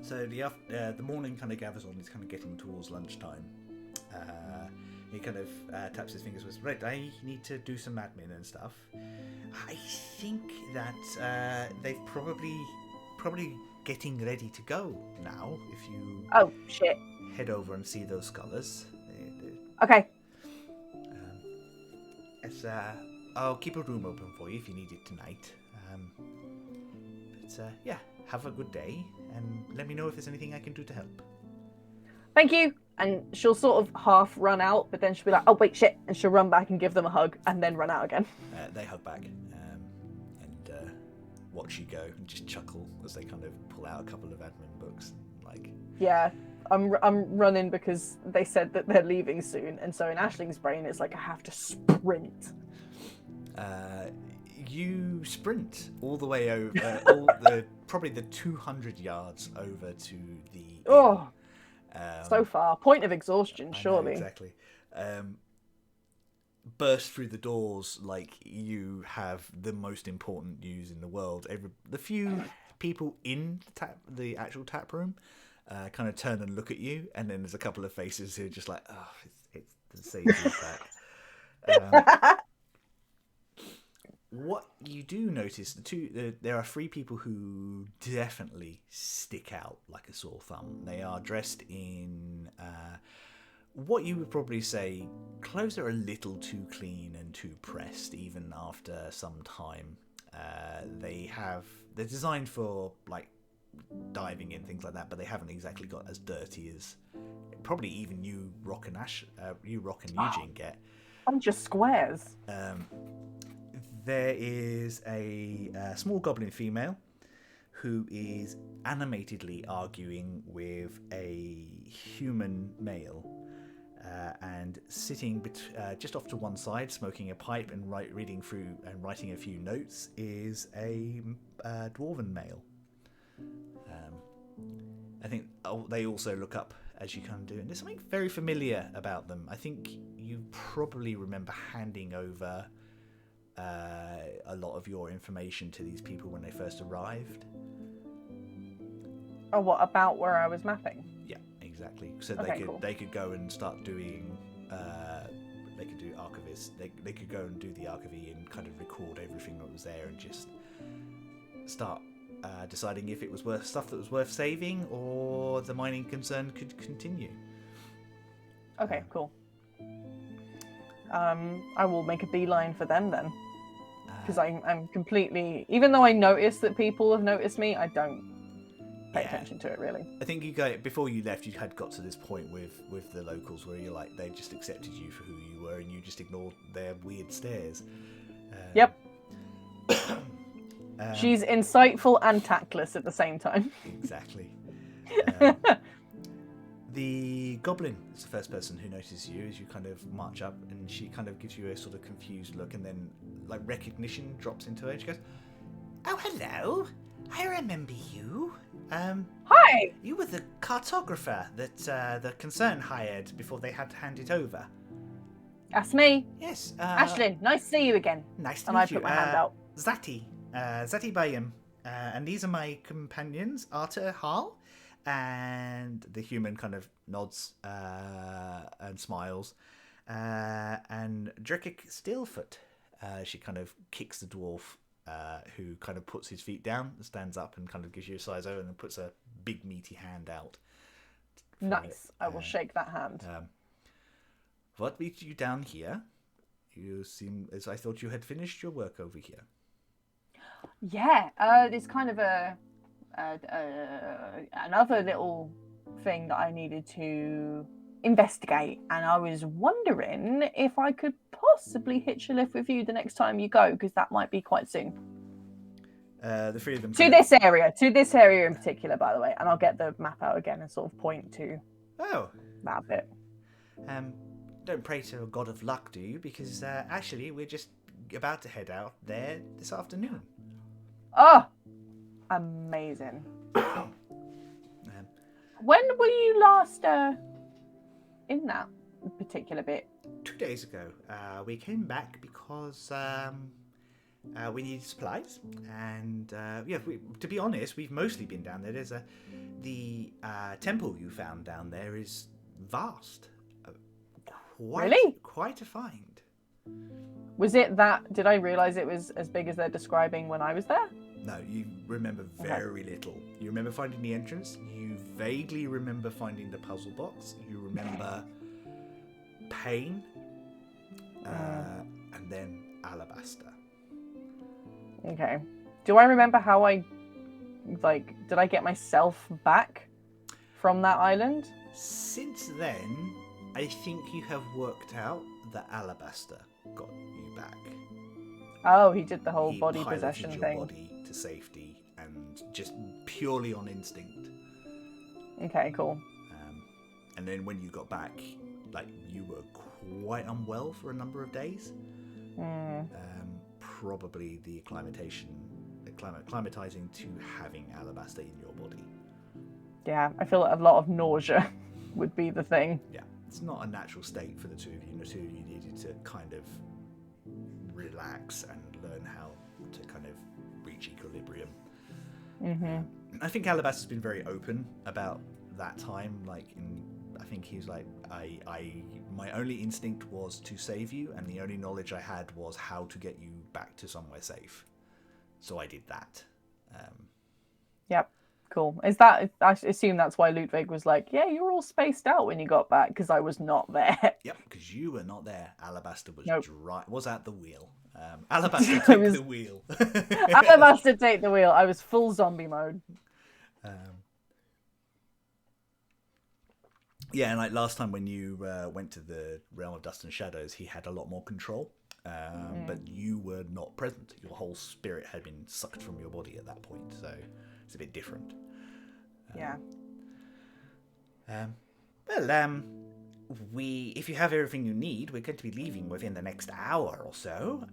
So the morning kind of gathers on. It's kind of getting towards lunchtime. He kind of taps his fingers with, right, I need to do some admin and stuff. I think that they've probably getting ready to go now. If you head over and see those scholars. Okay. I'll keep a room open for you if you need it tonight. But have a good day, and let me know if there's anything I can do to help. Thank you. And she'll sort of half run out, but then she'll be like, oh, wait, shit. And she'll run back and give them a hug and then run out again. They hug back and watch you go and just chuckle as they kind of pull out a couple of admin books. Yeah, I'm running because they said that they're leaving soon. And so in Ashling's brain, it's like I have to sprint. You sprint all the way over, probably the 200 yards over to the... Oh! So far. Point of exhaustion, surely. Exactly. Burst through the doors like you have the most important news in the world. The few people in the actual tap room kind of turn and look at you, and then there's a couple of faces who are just like, oh, it's the Sadie's back. What you do notice, there are 3 people who definitely stick out like a sore thumb. They are dressed in what you would probably say clothes are a little too clean and too pressed, even after some time. They're designed for like diving in, things like that, but they haven't exactly got as dirty as probably even you, Rock and Eugene get. I'm just squares. there is a small goblin female who is animatedly arguing with a human male, and sitting just off to one side, smoking a pipe and reading through and writing a few notes, is a dwarven male. I think they also look up as you kind of do, and there's something very familiar about them. I think you probably remember handing over a lot of your information to these people when they first arrived. Oh, what about where I was mapping? Yeah, exactly. So they could go and start doing. They could do archivist. They could go and do the archivy and kind of record everything that was there and just start deciding if it was worth stuff that was worth saving or the mining concern could continue. Okay, cool. I will make a beeline for them then, because I'm completely. Even though I notice that people have noticed me, I don't pay attention to it really. I think before you left, you had got to this point with the locals where you're like, they just accepted you for who you were and you just ignored their weird stares. Yep. She's insightful and tactless at the same time. Exactly. The goblin is the first person who notices you as you kind of march up, and she kind of gives you a sort of confused look, and then like recognition drops into her. She goes, "Oh, hello. I remember you. Hi! You were the cartographer that the concern hired before they had to hand it over." That's me. Yes. Ashlyn, nice to see you again. Nice to meet you. And I put my hand out. Zati Bayam. And these are my companions, Arta Hal. And the human kind of nods and smiles. And Drekik Steelfoot. She kind of kicks the dwarf, who kind of puts his feet down, stands up, and kind of gives you a size over, and then puts a big meaty hand out. Nice. I will shake that hand. What meets you down here? You seem as I thought you had finished your work over here. Yeah, it's kind of another little thing that I needed to investigate, and I was wondering if I could possibly hitch a lift with you the next time you go, because that might be quite soon. The three of them to this area in particular, by the way, and I'll get the map out again and sort of point to that bit. Don't pray to a god of luck, do you? Because actually, we're just about to head out there this afternoon. Oh, amazing. When were you last in that particular bit? 2 days ago. We came back because we needed supplies, and to be honest, we've mostly been down there. There's the temple you found down there is vast. Really? Quite a find. Was it that? Did I realise it was as big as they're describing when I was there? No, you remember very little. You remember finding the entrance. You vaguely remember finding the puzzle box. You remember pain, and then Alabaster. Okay. Do I remember how did I get myself back from that island? Since then, I think you have worked out that Alabaster got you back. Oh, he did the whole He body piloted possession your thing. body to safety, and just purely on instinct. Okay, cool. And then when you got back, you were quite unwell for a number of days. Probably the acclimatizing to having Alabaster in your body. Yeah, I feel like a lot of nausea would be the thing. Yeah, it's not a natural state for the two of you. The two of you needed to kind of relax and learn how to kind of reach equilibrium. I think Alabaster's been very open about that time. I think he was like, my only instinct was to save you, and the only knowledge I had was how to get you back to somewhere safe. So I did that. Yep, cool. Is that? I assume that's why Ludwig was like, "Yeah, you were all spaced out when you got back," because I was not there. Yep, because you were not there. Alabaster was was at the wheel. Alabaster take the wheel. Alabaster take the wheel. I was full zombie mode. Yeah, and last time when you went to the Realm of Dust and Shadows, he had a lot more control. but you were not present. Your whole spirit had been sucked from your body at that point, so it's a bit different. If you have everything you need, we're going to be leaving within the next hour or so.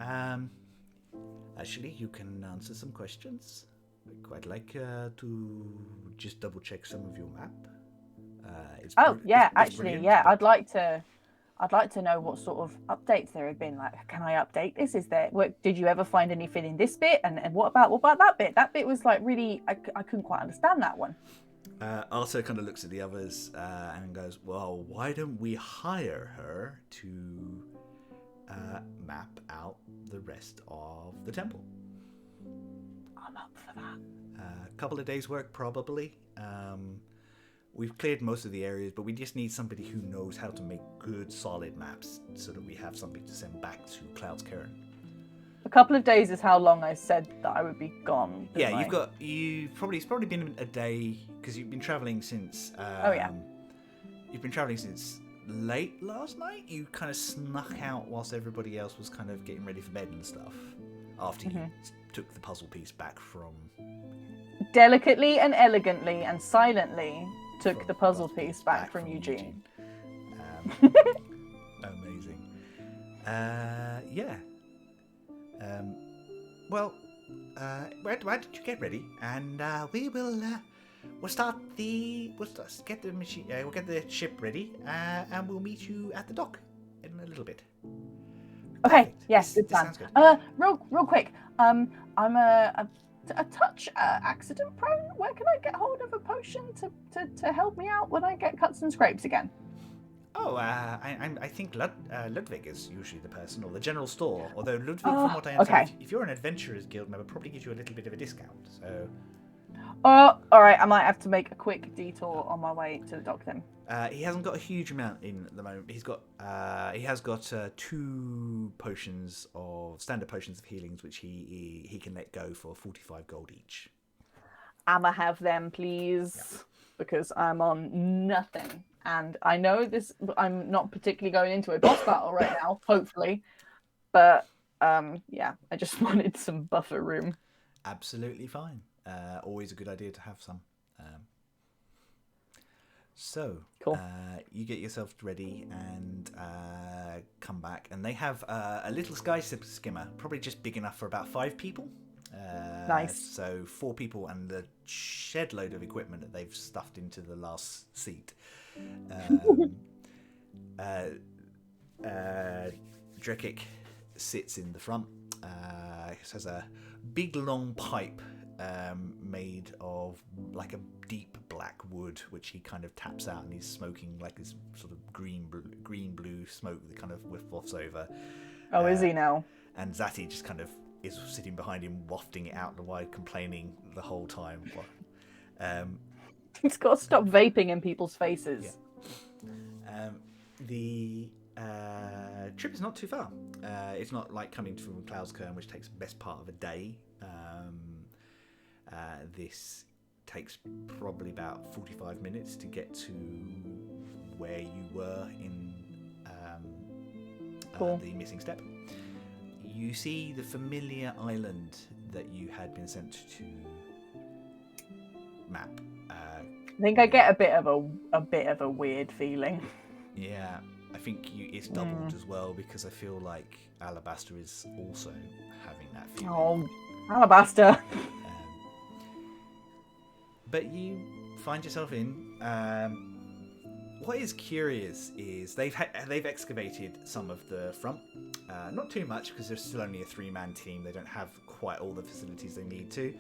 Actually, you can answer some questions. I'd quite like to just double check some of your map. I'd like to know what sort of updates there have been. Like, can I update this? Did you ever find anything in this bit? And what about that bit? That bit was like really, I couldn't quite understand that one. Arthur kind of looks at the others and goes, well, why don't we hire her to map out the rest of the temple? I'm up for that. A couple of days' work, probably. We've cleared most of the areas, but we just need somebody who knows how to make good, solid maps so that we have something to send back to Cloud's Cairn. A couple of days is how long I said that I would be gone. Yeah, it's probably been a day because you've been traveling since. You've been traveling since late last night. You kind of snuck out whilst everybody else was kind of getting ready for bed and stuff. After you took the puzzle piece back from. Delicately and elegantly and silently took the puzzle piece back from Eugene. Amazing. Yeah. Why don't you get ready, and we'll get the machine. We'll get the ship ready, and we'll meet you at the dock in a little bit. Okay. Perfect. Yes. Good plan. Real quick. I'm a touch accident prone. Where can I get hold of a potion to help me out when I get cuts and scrapes again? Oh, I think Ludwig is usually the person, or the general store. Although Ludwig, from what I understand, if you're an Adventurers Guild member, probably gives you a little bit of a discount. So. Oh, all right. I might have to make a quick detour on my way to the dock then. He hasn't got a huge amount in at the moment. He has got 2 potions of standard potions of healings, which he can let go for 45 gold each. I'ma have them, please, because I'm on nothing. And I know this. I'm not particularly going into a boss battle right now, hopefully, but I just wanted some buffer room. Absolutely fine. Always a good idea to have some. So cool. You get yourself ready and come back, and they have a little sky skimmer, probably just big enough for about 5 people. Nice. So 4 people and the shed load of equipment that they've stuffed into the last seat. Drekik sits in the front. He has a big long pipe made of like a deep black wood, which he kind of taps out, and he's smoking like this sort of green blue smoke that kind of wafts over. Oh, is he now? And Zati just kind of is sitting behind him, wafting it out the wide, complaining the whole time. He's got to stop vaping in people's faces. Yeah. The trip is not too far. It's not like coming from Cloud's Cairn, which takes the best part of a day. This takes probably about 45 minutes to get to where you were in the missing step. You see the familiar island that you had been sent to map. I think I get a bit of a weird feeling. Yeah, I think it's doubled as well, because I feel like Alabaster is also having that feeling. Oh, Alabaster. But you find yourself in. What is curious is they've excavated some of the front. Not too much, because there's still only a 3-man team. They don't have quite all the facilities they need to.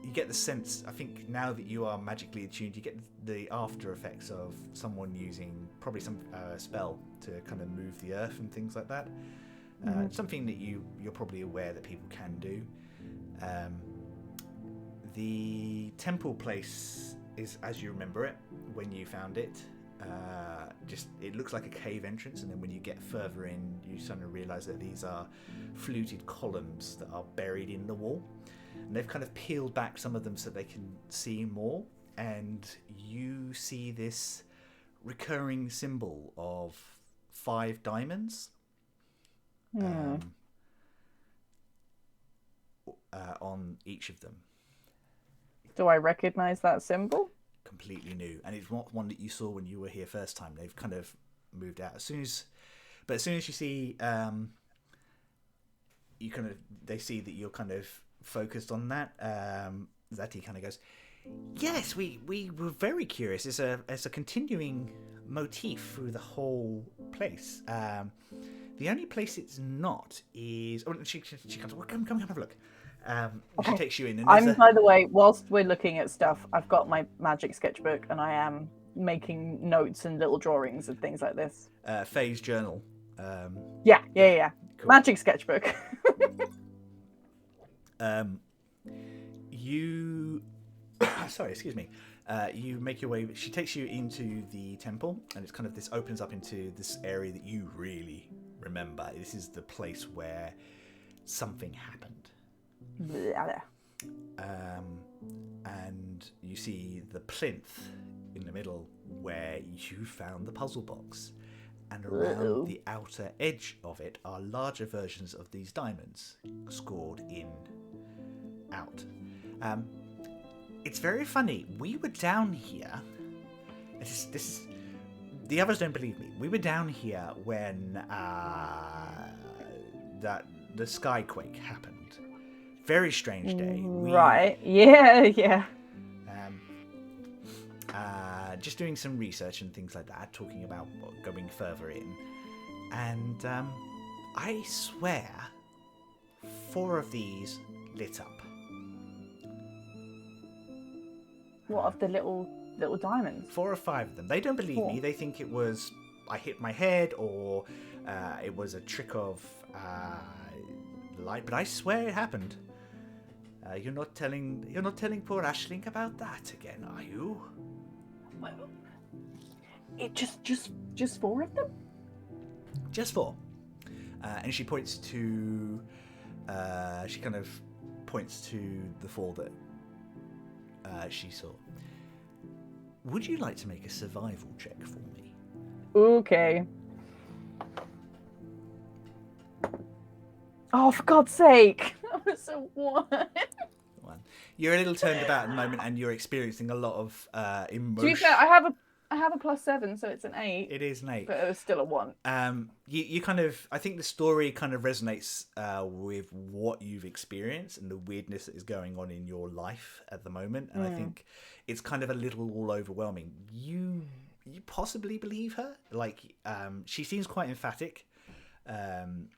You get the sense, I think, now that you are magically attuned, you get the after effects of someone using probably some spell to kind of move the earth and things like that. Something that you're probably aware that people can do. The temple place is as you remember it when you found it. It looks like a cave entrance, and then when you get further in, you suddenly realise that these are fluted columns that are buried in the wall. And they've kind of peeled back some of them so they can see more, and you see this recurring symbol of 5 diamonds on each of them. Do I recognize that symbol? Completely new, and it's not one that you saw when you were here first time. They've kind of moved out as soon as you see, they see that you're kind of focused on that. Zati kind of goes, "Yes, we were very curious. It's a continuing motif through the whole place. The only place it's not is she comes. Well, come have a look." She takes you in. And by the way, whilst we're looking at stuff, I've got my magic sketchbook and I am making notes and little drawings and things like this. Faye's journal. Yeah. Cool. Magic sketchbook. You sorry, excuse me. You make your way. She takes you into the temple, and it's kind of this opens up into this area that you really remember. This is the place where something happened. And you see the plinth in the middle where you found the puzzle box, and around the outer edge of it are larger versions of these diamonds scored in out. It's very funny. We were down here. The others don't believe me. We were down here when the skyquake happened. Very strange day. Right. Yeah. Just doing some research and things like that, talking about going further in, and I swear, 4 of these lit up. What of the little diamonds? 4 or 5 of them. They don't believe me. They think it was I hit my head or it was a trick of light. But I swear it happened. You're not telling poor Aisling about that again, are you? Well, it just 4 of them. Just 4. And she points to. She kind of points to the 4 that she saw. Would you like to make a survival check for me? Okay. Oh, for God's sake! That was a 1. 1. You're a little turned about at the moment, and you're experiencing a lot of emotion. To be fair, I have a +7, so it's an 8. It is an 8, but it was still a 1. You kind of, I think the story kind of resonates with what you've experienced and the weirdness that is going on in your life at the moment, and I think it's kind of a little all overwhelming. You possibly believe her, like she seems quite emphatic.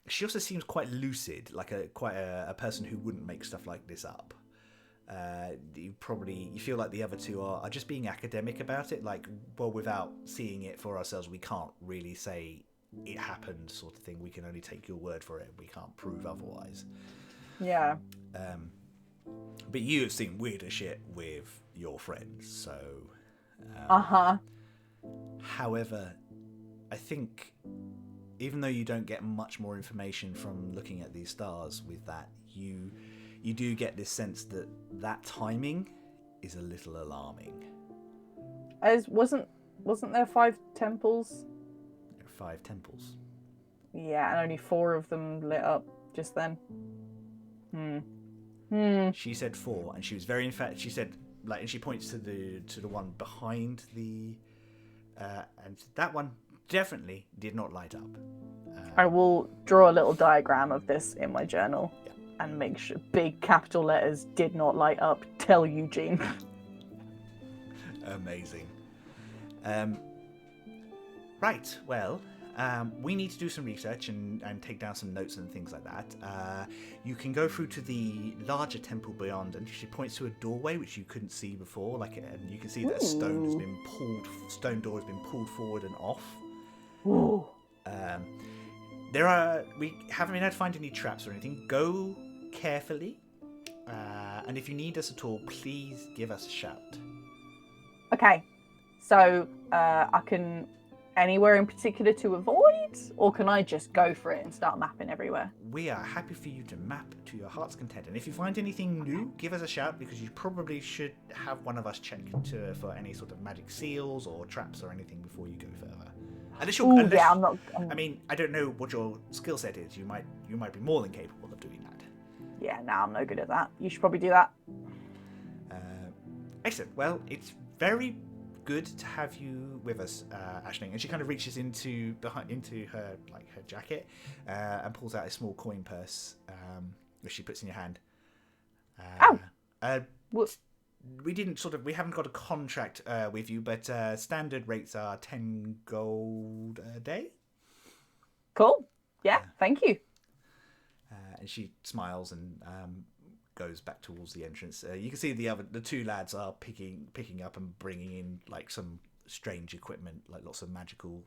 She also seems quite lucid, like a person who wouldn't make stuff like this up. You feel like the other 2 are just being academic about it, like, well, without seeing it for ourselves, we can't really say it happened, sort of thing. We can only take your word for it. We can't prove otherwise. Yeah. But you have seen weirder shit with your friends, so. However, I think even though you don't get much more information from looking at these stars with that, you do get this sense that timing is a little alarming. Wasn't there 5 temples? There are 5 temples. Yeah, and only 4 of them lit up just then. She said 4, and she was very she said, like, and she points to the one behind the, and that one definitely did not light up. I will draw a little diagram of this in my journal. Yeah. And make sure big capital letters did not light up. Tell Eugene. Amazing. Right, well, we need to do some research and take down some notes and things like that. You can go through to the larger temple beyond, and she points to a doorway which you couldn't see before. And you can see that a stone door has been pulled forward and off. Ooh. We haven't been able to find any traps or anything. Go carefully, and if you need us at all, please give us a shout. Okay, so I can anywhere in particular to avoid, or can I just go for it and start mapping everywhere? We are happy for you to map to your heart's content, and if you find anything new, give us a shout, because you probably should have one of us check for any sort of magic seals or traps or anything before you go further. Ooh, yeah, I'm not. I mean, I don't know what your skill set is. You might be more than capable of doing that. Yeah, no, I'm no good at that. You should probably do that. Excellent. Well, it's very good to have you with us, Aisling. And she kind of reaches into her jacket and pulls out a small coin purse, which she puts in your hand. We haven't got a contract with you, but standard rates are 10 gold a day. Cool. Yeah, thank you. And she smiles and goes back towards the entrance. You can see the two lads are picking up and bringing in like some strange equipment, like lots of magical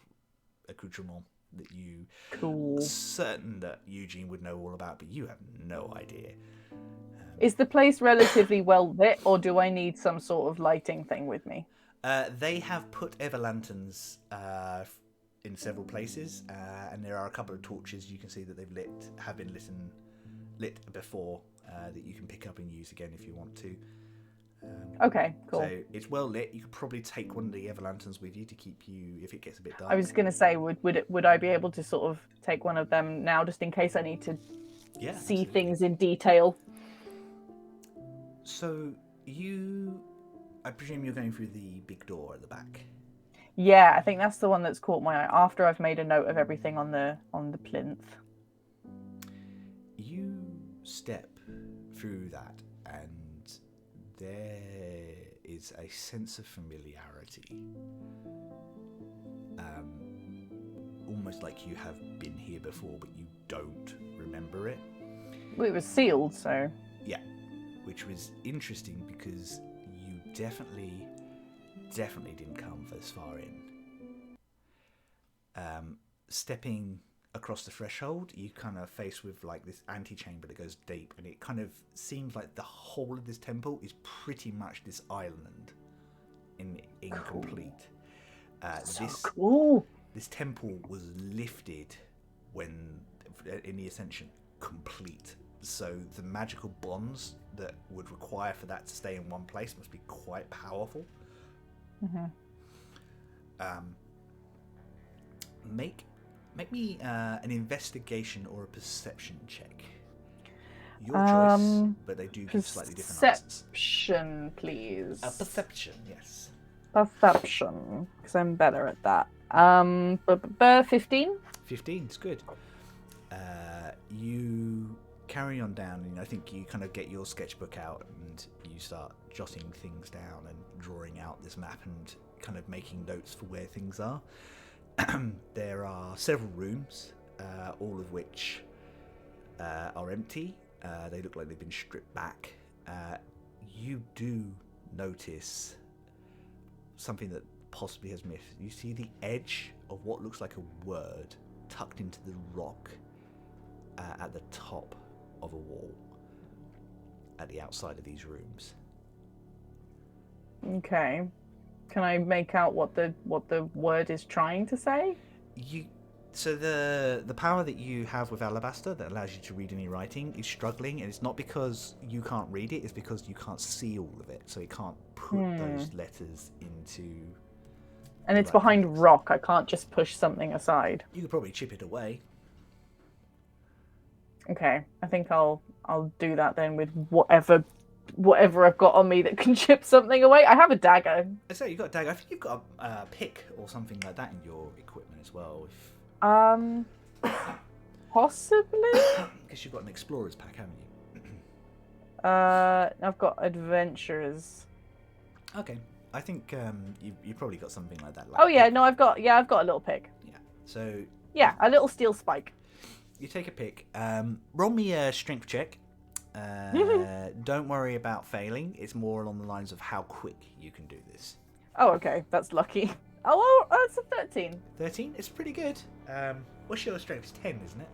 accoutrement that you certain that Eugene would know all about, but you have no idea. Is the place relatively well lit, or do I need some sort of lighting thing with me? They have put ever lanterns in several places, and there are a couple of torches you can see that they've have been lit before that you can pick up and use again if you want to. Okay, cool. So it's well lit. You could probably take one of the ever lanterns with you to keep you if it gets a bit dark. I was going to say, would I be able to sort of take one of them now, just in case I need to see absolutely. things in detail? So I presume you're going through the big door at the back. Yeah, I think that's the one that's caught my eye. After I've made a note of everything on the plinth. You step through that, and there is a sense of familiarity. Almost like you have been here before, but you don't remember it. Well, it was sealed, so... Yeah, which was interesting because you definitely didn't come this far in. Stepping across the threshold, you kind of face with like this antechamber that goes deep, and it kind of seems like the whole of this temple is pretty much this island incomplete. Cool. This temple was lifted when in the Ascension complete. So the magical bonds that would require for that to stay in one place must be quite powerful. Mm-hmm. Make me an investigation or a perception check. Your choice, but they do give slightly different answers. Perception, please. A perception, yes. Perception, because I'm better at that. 15? 15 is good. You carry on down, and I think you kind of get your sketchbook out and you start jotting things down and drawing out this map and kind of making notes for where things are. There are several rooms, all of which are empty. They look like they've been stripped back. You do notice something that possibly has missed. You see the edge of what looks like a word tucked into the rock at the top of a wall at the outside of these rooms. Okay. Can I make out what the word is trying to say? So the power that you have with Alabaster that allows you to read any writing is struggling, and it's not because you can't read it, it's because you can't see all of it, so it can't put those letters into... And it's behind rock, I can't just push something aside. You could probably chip it away. Okay, I think I'll do that then with whatever I've got on me that can chip something away. I have a dagger. So you've got a dagger. I think you've got a pick or something like that in your equipment as well. Possibly? Because you've got an explorer's pack, haven't you? I've got adventurers. Okay, I think you probably got something like that. I've got a little pick. Yeah. So. Yeah, a little steel spike. You take a pick. Roll me a strength check. Don't worry about failing. It's more along the lines of how quick you can do this. Oh, okay. That's lucky. Oh, well, that's a 13. 13? It's pretty good. What's your strength? It's 10, isn't it?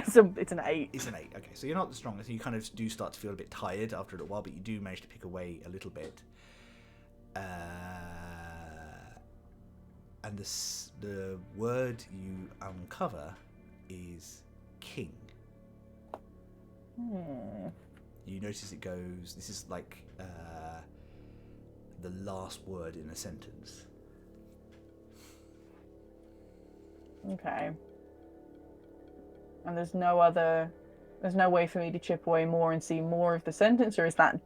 It's an 8. It's an 8. Okay, so you're not the strongest. You kind of do start to feel a bit tired after a little while, but you do manage to pick away a little bit. And the word you uncover is king. You notice it goes... This is like the last word in a sentence. Okay. And there's no way for me to chip away more and see more of the sentence, or is that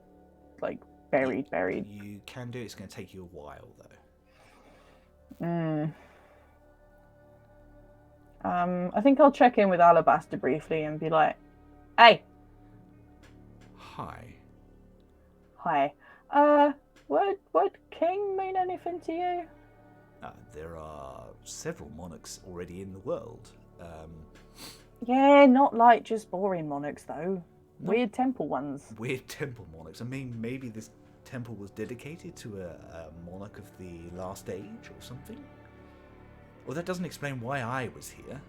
like buried? You can do it. It's going to take you a while though. I think I'll check in with Alabaster briefly and be like, "Hey, Hi. would king mean anything to you?" There are several monarchs already in the world. Yeah, not like just boring monarchs though. Weird temple ones. Weird temple monarchs. I mean, maybe this temple was dedicated to a monarch of the last age or something. Well, that doesn't explain why I was here.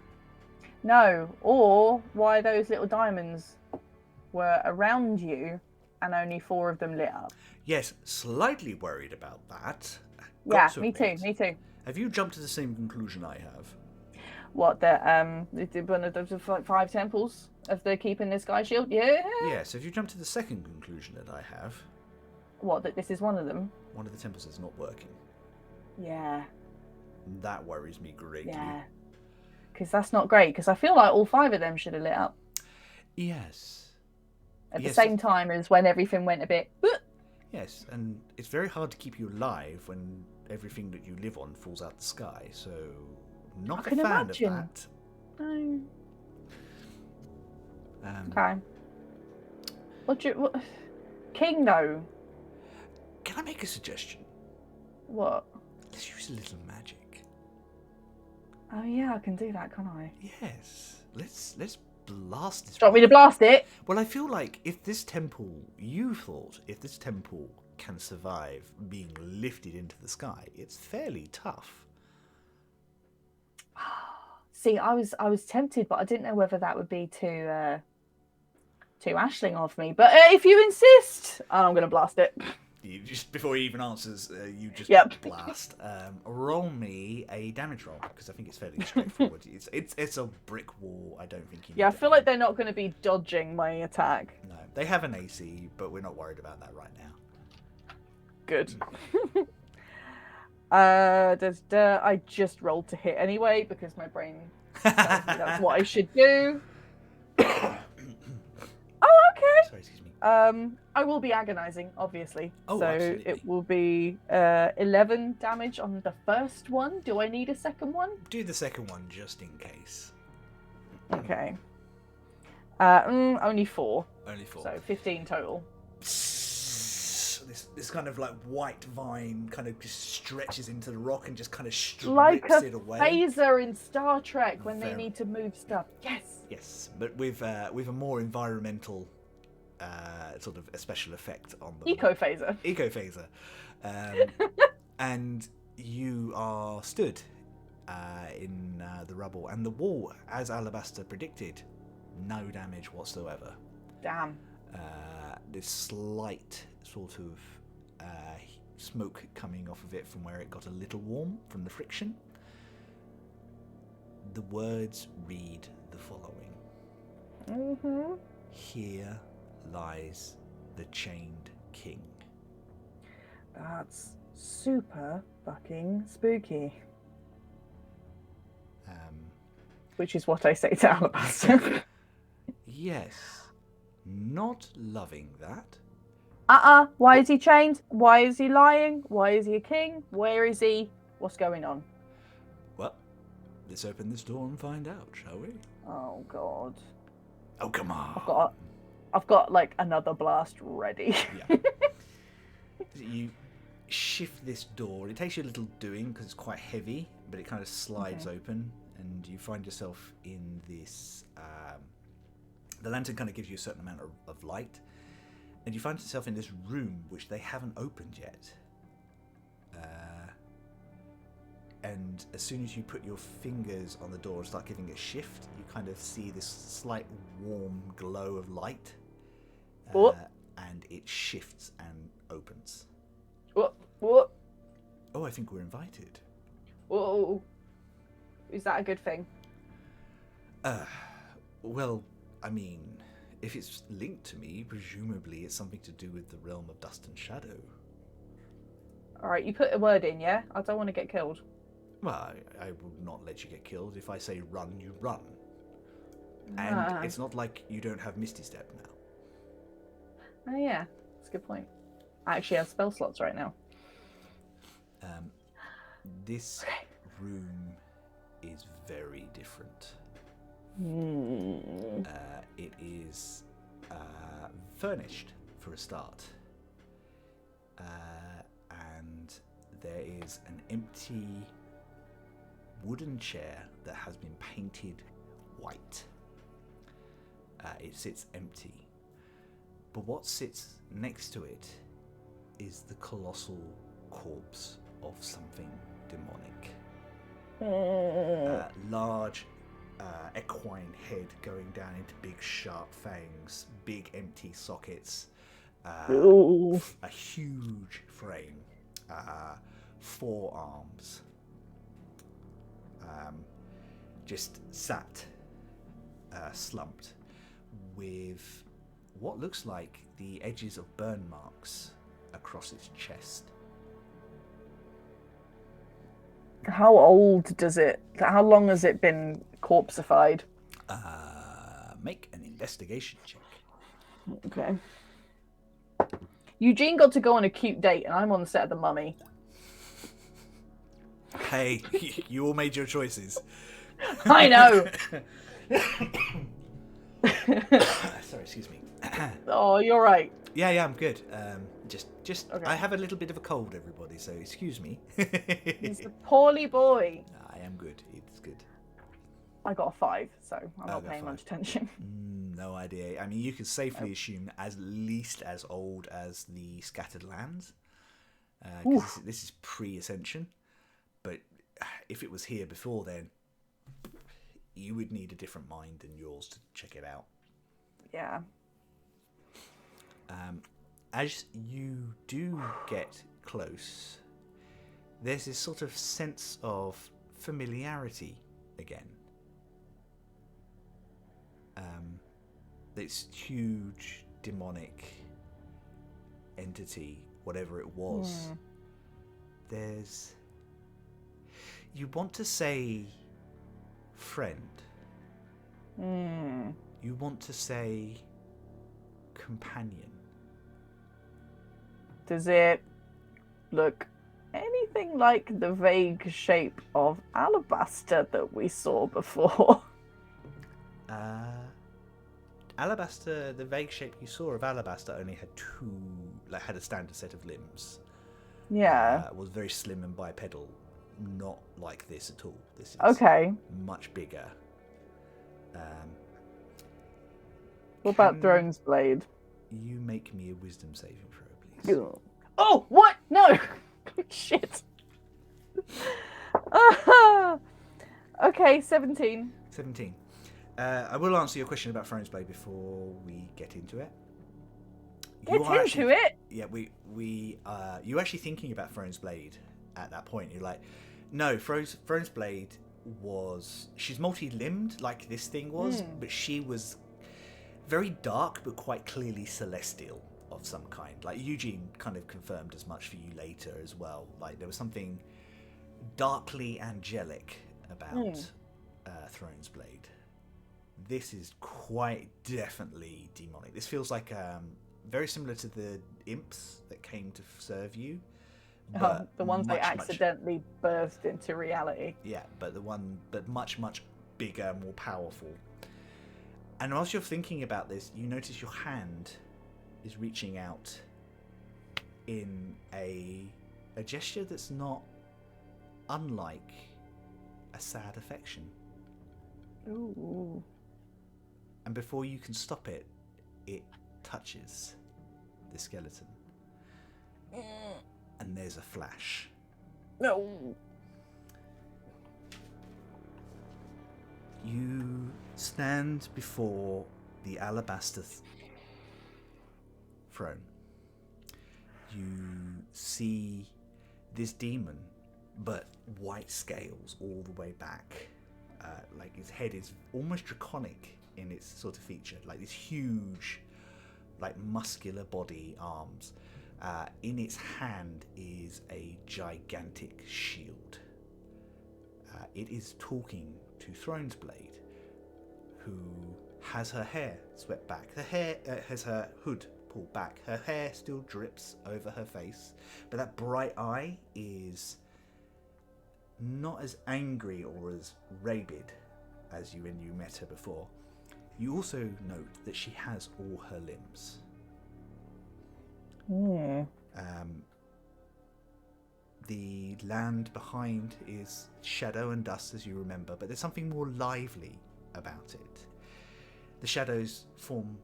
No, or why those little diamonds were around you and only 4 of them lit up. Yes, slightly worried about that. Yeah, me too. Have you jumped to the same conclusion I have? What, one of those 5 temples of the keeping this guy shield? Yeah. Yes, have you jumped to the second conclusion that I have? What, that this is one of them? One of the temples is not working. Yeah. That worries me greatly. Yeah. Because that's not great, because I feel like all 5 of them should have lit up. Yes. At the same time as when everything went a bit... Yes, and it's very hard to keep you alive when everything that you live on falls out the sky, so not a fan of that. No. Okay. What? King, though. Can I make a suggestion? What? Let's use a little magic. Oh yeah, I can do that, can't I? Yes. Let's blast this. Do you want me to blast it? Well, I feel like if this temple can survive being lifted into the sky, it's fairly tough. See, I was tempted, but I didn't know whether that would be too ashling of me. But if you insist, I'm going to blast it. You just before he even answers, you just blast. Roll me a damage roll because I think it's fairly straightforward. It's a brick wall. I don't think you. Yeah, I feel like they're not going to be dodging my attack. No, they have an AC, but we're not worried about that right now. Good. I just rolled to hit anyway because my brain tells me that's what I should do. Oh, okay. Sorry, excuse me. I will be agonizing, obviously. Oh, so absolutely. it will be 11 damage on the first one. Do I need a second one? Do the second one just in case. Okay. Only 4. Only 4. So 15 total. This kind of like white vine kind of just stretches into the rock and just kind of strips like it away. Like a phaser in Star Trek when they need to move stuff. Yes. Yes, but with a more environmental sort of a special effect on them. Eco phaser. And you are stood in the rubble, and the wall, as Alabaster predicted, no damage whatsoever. Damn. This slight sort of smoke coming off of it from where it got a little warm from the friction. The words read the following. Mm-hmm. Here lies the chained king. That's super fucking spooky. Which is what I say to Alabaster. Yes. Not loving that. Why is he chained? Why is he lying? Why is he a king? Where is he? What's going on? Well, let's open this door and find out, shall we? Oh god. Oh, come on. I've got like another blast ready. Yeah. You shift this door. It takes you a little doing because it's quite heavy, but it kind of slides open, and you find yourself in this. The lantern kind of gives you a certain amount of light, and you find yourself in this room which they haven't opened yet. And as soon as you put your fingers on the door and start giving it a shift, you kind of see this slight warm glow of light. And it shifts and opens. What? Oh, I think we're invited. Whoa. Is that a good thing? Well, I mean, if it's linked to me, presumably it's something to do with the realm of dust and shadow. Alright, you put a word in, yeah? I don't want to get killed. Well, I will not let you get killed. If I say run, you run. And it's not like you don't have Misty Step now. Oh yeah, that's a good point. I actually have spell slots right now. This room is very different. It is furnished for a start. And there is an empty wooden chair that has been painted white. It sits empty. But what sits next to it is the colossal corpse of something demonic. Large equine head going down into big sharp fangs, big empty sockets, a huge frame, 4 arms, just sat slumped with what looks like the edges of burn marks across its chest. How old does it? How long has it been corpseified? Make an investigation check. Okay. Eugene got to go on a cute date, and I'm on the set of The Mummy. Hey, you all made your choices. I know. Sorry, excuse me. Oh, you're right. Yeah, I'm good. Just Okay. I have a little bit of a cold, everybody, so excuse me. He's a poorly boy. I am good. It's good. I got a 5, so I'm not got paying 5. much attention. No idea. I mean, you could safely assume at least as old as the Scattered Lands. 'Cause this is pre-Ascension. But if it was here before then, you would need a different mind than yours to check it out. Yeah. As you do get close, there's this sort of sense of familiarity again. This huge demonic entity, whatever it was, there's... You want to say friend. You want to say companion. Does it look anything like the vague shape of Alabaster that we saw before? Alabaster, the vague shape you saw of Alabaster only had had a standard set of limbs. Yeah. Was very slim and bipedal. Not like this at all. This is Okay. much bigger. What about Throne's Blade? You make me a wisdom saving throw, please. Oh, what? No! Shit. Okay, 17. 17. I will answer your question about Throne's Blade before we get into it. Yeah, you were actually thinking about Throne's Blade at that point. You're like, no, Throne's Blade she's multi-limbed like this thing was, but she was very dark but quite clearly celestial of some kind. Like Eugene kind of confirmed as much for you later as well. Like there was something darkly angelic about Throne's Blade. This is quite definitely demonic. This feels like very similar to the imps that came to serve you. The ones they accidentally burst into reality. Yeah, but much, much bigger, more powerful. And whilst you're thinking about this, you notice your hand is reaching out in a gesture that's not unlike a sad affection. Ooh. And before you can stop it, it touches the skeleton. And there's a flash. No. You stand before the Alabaster throne. You see this demon, but white scales all the way back. Like his head is almost draconic in its sort of feature, like this huge, like muscular body, arms. In its hand is a gigantic shield. It is talking to Throne's Blade, who has her hair swept back. Her hair has her hood pulled back. Her hair still drips over her face, but that bright eye is not as angry or as rabid as when you met her before. You also note that she has all her limbs. The land behind is shadow and dust, as you remember, but there's something more lively about it. The shadows form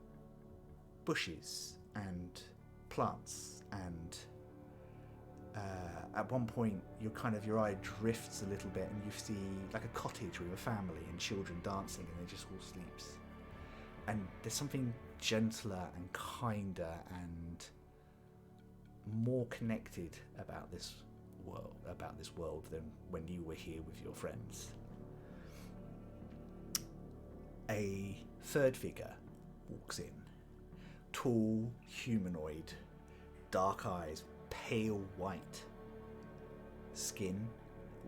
bushes and plants, and at one point your eye drifts a little bit and you see like a cottage with a family and children dancing, and they just all sleeps. And there's something gentler and kinder and more connected about this world than when you were here with your friends. A third figure walks in. Tall, humanoid, dark eyes, pale white skin,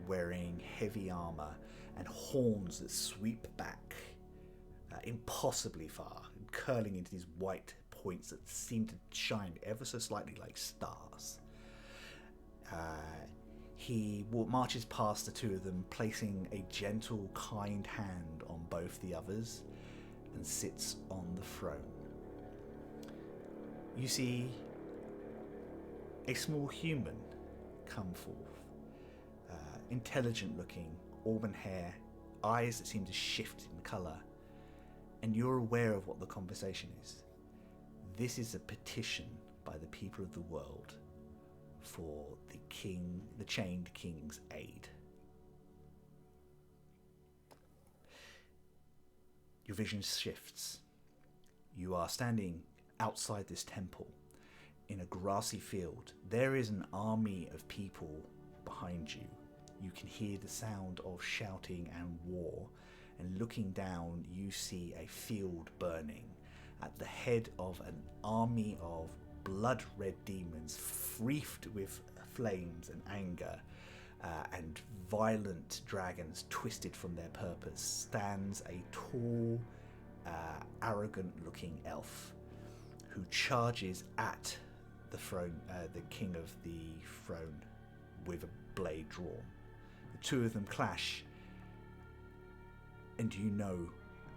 wearing heavy armor and horns that sweep back impossibly far, curling into these white points that seem to shine ever so slightly like stars. He marches past the two of them, placing a gentle, kind hand on both the others, and sits on the throne. You see a small human come forth, intelligent looking, auburn hair, eyes that seem to shift in colour, and you're aware of what the conversation is. This is a petition by the people of the world for the chained king's aid. Your vision shifts. You are standing outside this temple in a grassy field. There is an army of people behind you. You can hear the sound of shouting and war, and looking down you see a field burning at the head of an army of blood-red demons freaked with flames and anger, and violent dragons twisted from their purpose. Stands a tall, arrogant-looking elf who charges at the throne, the king of the throne, with a blade drawn. The two of them clash, and you know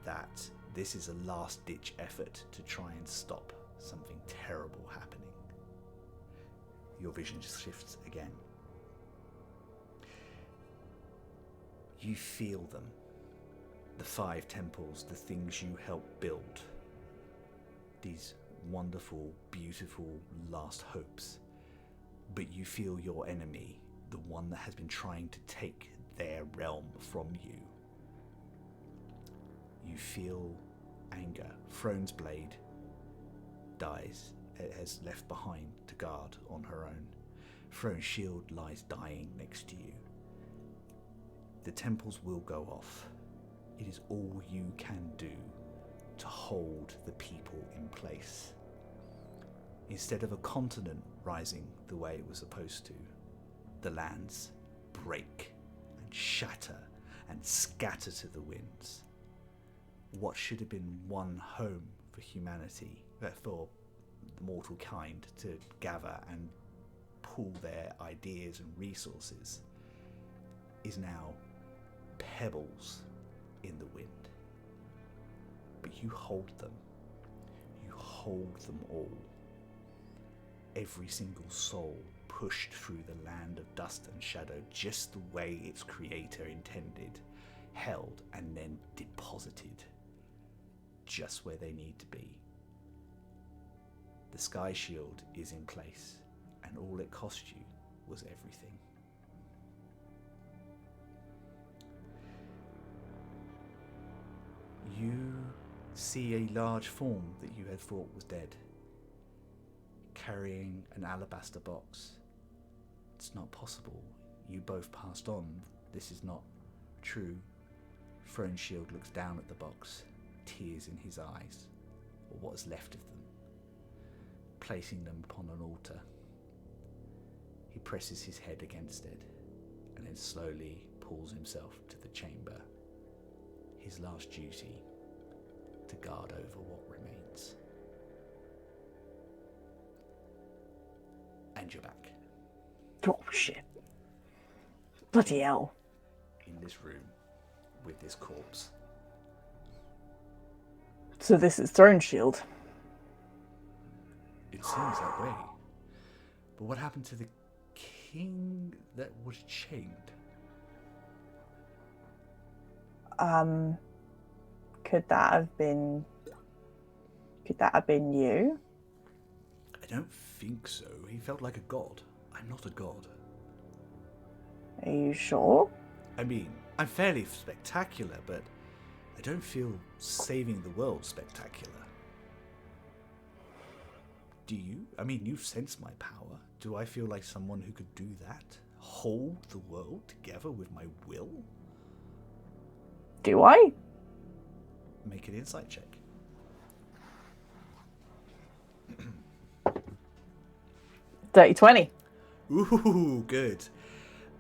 that this is a last-ditch effort to try and stop something terrible happening. Your vision shifts again. You feel them. The 5 temples, the things you helped build. These wonderful, beautiful last hopes. But you feel your enemy, the one that has been trying to take their realm from you. You feel anger. Throne's Blade dies. It has left behind to guard on her own. Throne's shield lies dying next to you. The temples will go off. It is all you can do to hold the people in place. Instead of a continent rising the way it was supposed to, the lands break and shatter and scatter to the winds. What should have been one home for humanity, for mortal kind to gather and pool their ideas and resources, is now pebbles in the wind. But you hold them. You hold them all. Every single soul pushed through the land of dust and shadow just the way its creator intended, held and then deposited just where they need to be. The sky shield is in place, and all it cost you was everything. You see a large form that you had thought was dead, carrying an alabaster box. It's not possible. You both passed on. This is not true. Throne Shield looks down at the box, tears in his eyes, or what is left of them, placing them upon an altar. He presses his head against it, and then slowly pulls himself to the chamber. His last duty, to guard over what remains. And you're back. Oh, shit. Bloody hell. In this room, with this corpse. So this is Throne Shield. It seems that way. But what happened to the king that was chained? Could that have been you? I don't think so. He felt like a god. I'm not a god. Are you sure? I mean, I'm fairly spectacular, but I don't feel saving the world spectacular. Do you? I mean, you sense my power. Do I feel like someone who could do that? Hold the world together with my will? Do I? Make an insight check. Dirty 20. Ooh, good.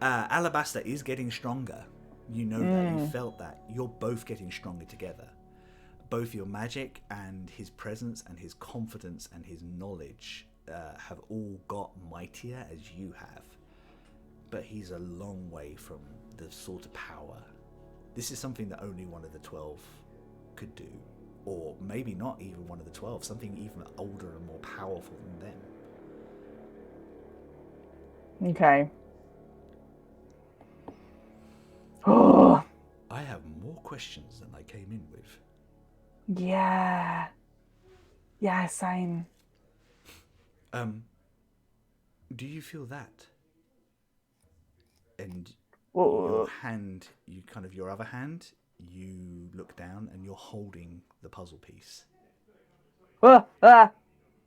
Alabaster is getting stronger. You know that. You felt that. You're both getting stronger together. Both your magic and his presence and his confidence and his knowledge have all got mightier as you have. But he's a long way from the sort of power. This is something that only one of the 12 could do. Or maybe not even one of the 12. Something even older and more powerful than them. Okay. Oh. I have more questions than I came in with. Yeah. Yeah, same. Do you feel that? And Whoa. your hand, your other hand, you look down and you're holding the puzzle piece.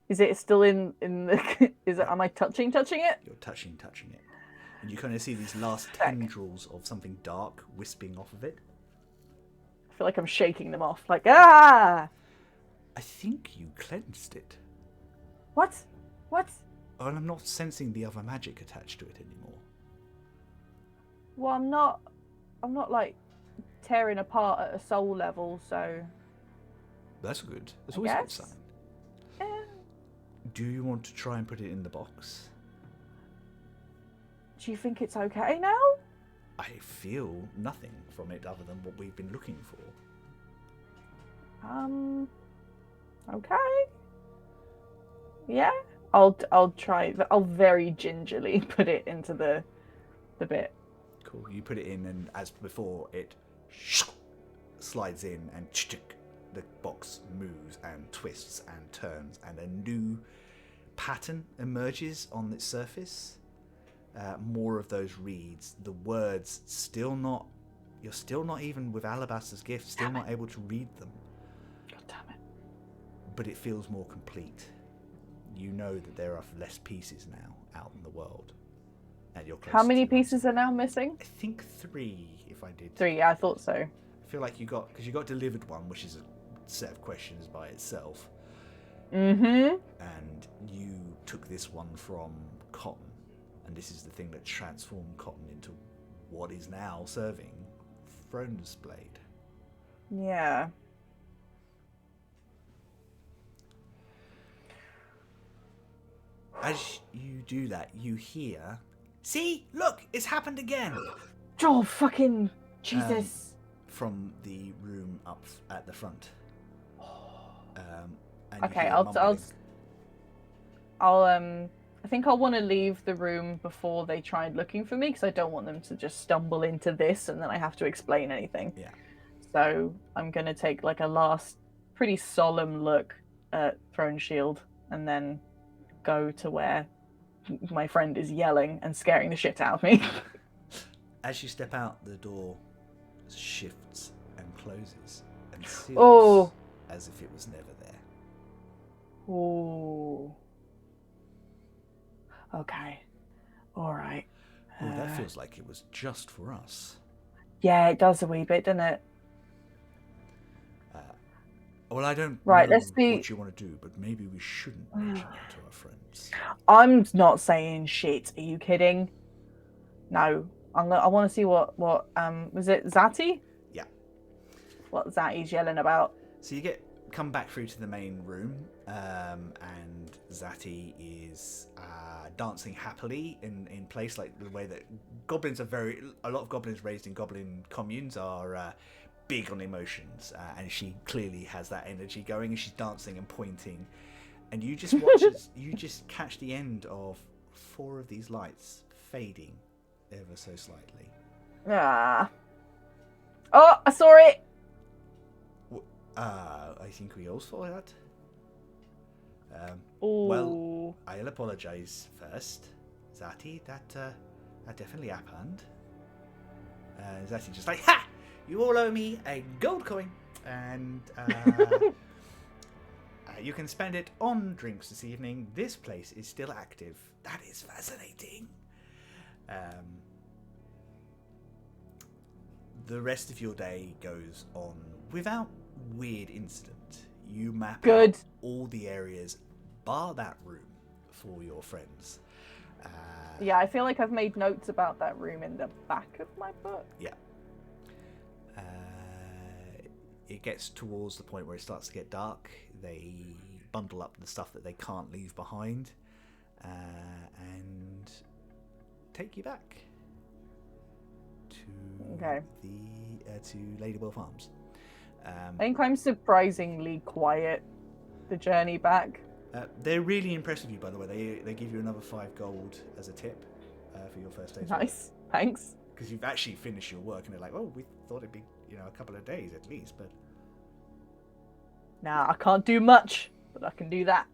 Is it still in the? Is it? Am I touching it? You're touching it, and you kind of see these last tendrils of something dark wisping off of it. I feel like I'm shaking them off. Like ah. I think you cleansed it. What? Oh, and I'm not sensing the other magic attached to it anymore. Well, I'm not like tearing apart at a soul level, so. That's good. That's always a good sign. Do you want to try and put it in the box? Do you think it's okay now? I feel nothing from it other than what we've been looking for. Okay. Yeah. I'll try. I'll very gingerly put it into the bit. Cool. You put it in, and as before, it slides in, and the box moves and twists and turns, and a new pattern emerges on its surface. More of those reads. The words you're still not even with Alabaster's gift, still not able to read them. God damn it. But it feels more complete. You know that there are less pieces now out in the world. And you're How many pieces are now missing? I think 3, if I did. 3, yeah, I thought so. I feel like you got delivered one, which is a set of questions by itself. Mm-hmm. And you took this one from Cotton, and this is the thing that transformed Cotton into what is now serving Throne's Blade. Yeah. As you do that, you hear, "See, look, it's happened again." Oh, fucking Jesus! From the room up at the front. And Okay, I think I'll want to leave the room before they try looking for me, because I don't want them to just stumble into this and then I have to explain anything. Yeah. So I'm gonna take like a last pretty solemn look at Throne Shield and then go to where my friend is yelling and scaring the shit out of me. As you step out, the door shifts and closes and seals as if it was never there. Ooh. Okay. All right. Oh, that feels like it was just for us. Yeah, it does a wee bit, doesn't it? Well, I don't know what you want to do, but maybe we shouldn't mention that to our friends. I'm not saying shit. Are you kidding? No. I want to see what was it Zati? Yeah. What Zati's yelling about. So you come back through to the main room, and Zati is dancing happily in place, like the way that goblins are a lot of goblins raised in goblin communes are big on emotions, and she clearly has that energy going, and she's dancing and pointing, and you just watch as you just catch the end of 4 of these lights fading ever so slightly. Ah. Oh, I saw it. I think we all saw that. Ooh. Well, I'll apologise first, Zati. That definitely happened. Zati just like, ha! You all owe me a gold coin, and you can spend it on drinks this evening. This place is still active. That is fascinating. The rest of your day goes on without weird incident. You map out all the areas, bar that room, for your friends. Yeah, I feel like I've made notes about that room in the back of my book. Yeah. It gets towards the point where it starts to get dark. They bundle up the stuff that they can't leave behind, and take you back to to Ladywell Farms. I think I'm surprisingly quiet the journey back. They're really impressed with you, by the way. They give you another 5 gold as a tip for your first day's Nice, work. Thanks. Because you've actually finished your work, and they're like, "Oh, we thought it'd be a couple of days at least." But nah, I can't do much, but I can do that.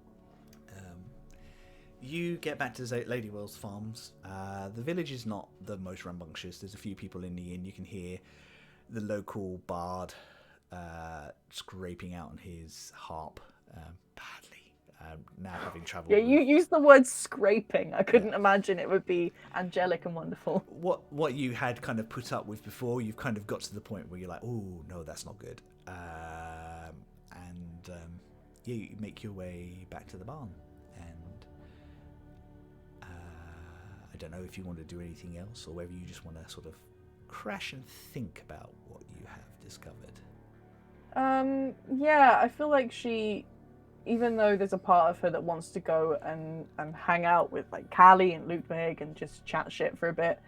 You get back to Ladywell's Farms. The village is not the most rambunctious. There's a few people in the inn. You can hear the local bard scraping out on his harp badly. Now having travelled. Yeah, you used the word scraping. I couldn't imagine it would be angelic and wonderful. What you had kind of put up with before, you've kind of got to the point where you're like, oh no, that's not good. You make your way back to the barn, and I don't know if you want to do anything else or whether you just want to sort of crash and think about what you have discovered. Yeah, I feel like she, even though there's a part of her that wants to go and hang out with like Callie and Ludwig and just chat shit for a bit,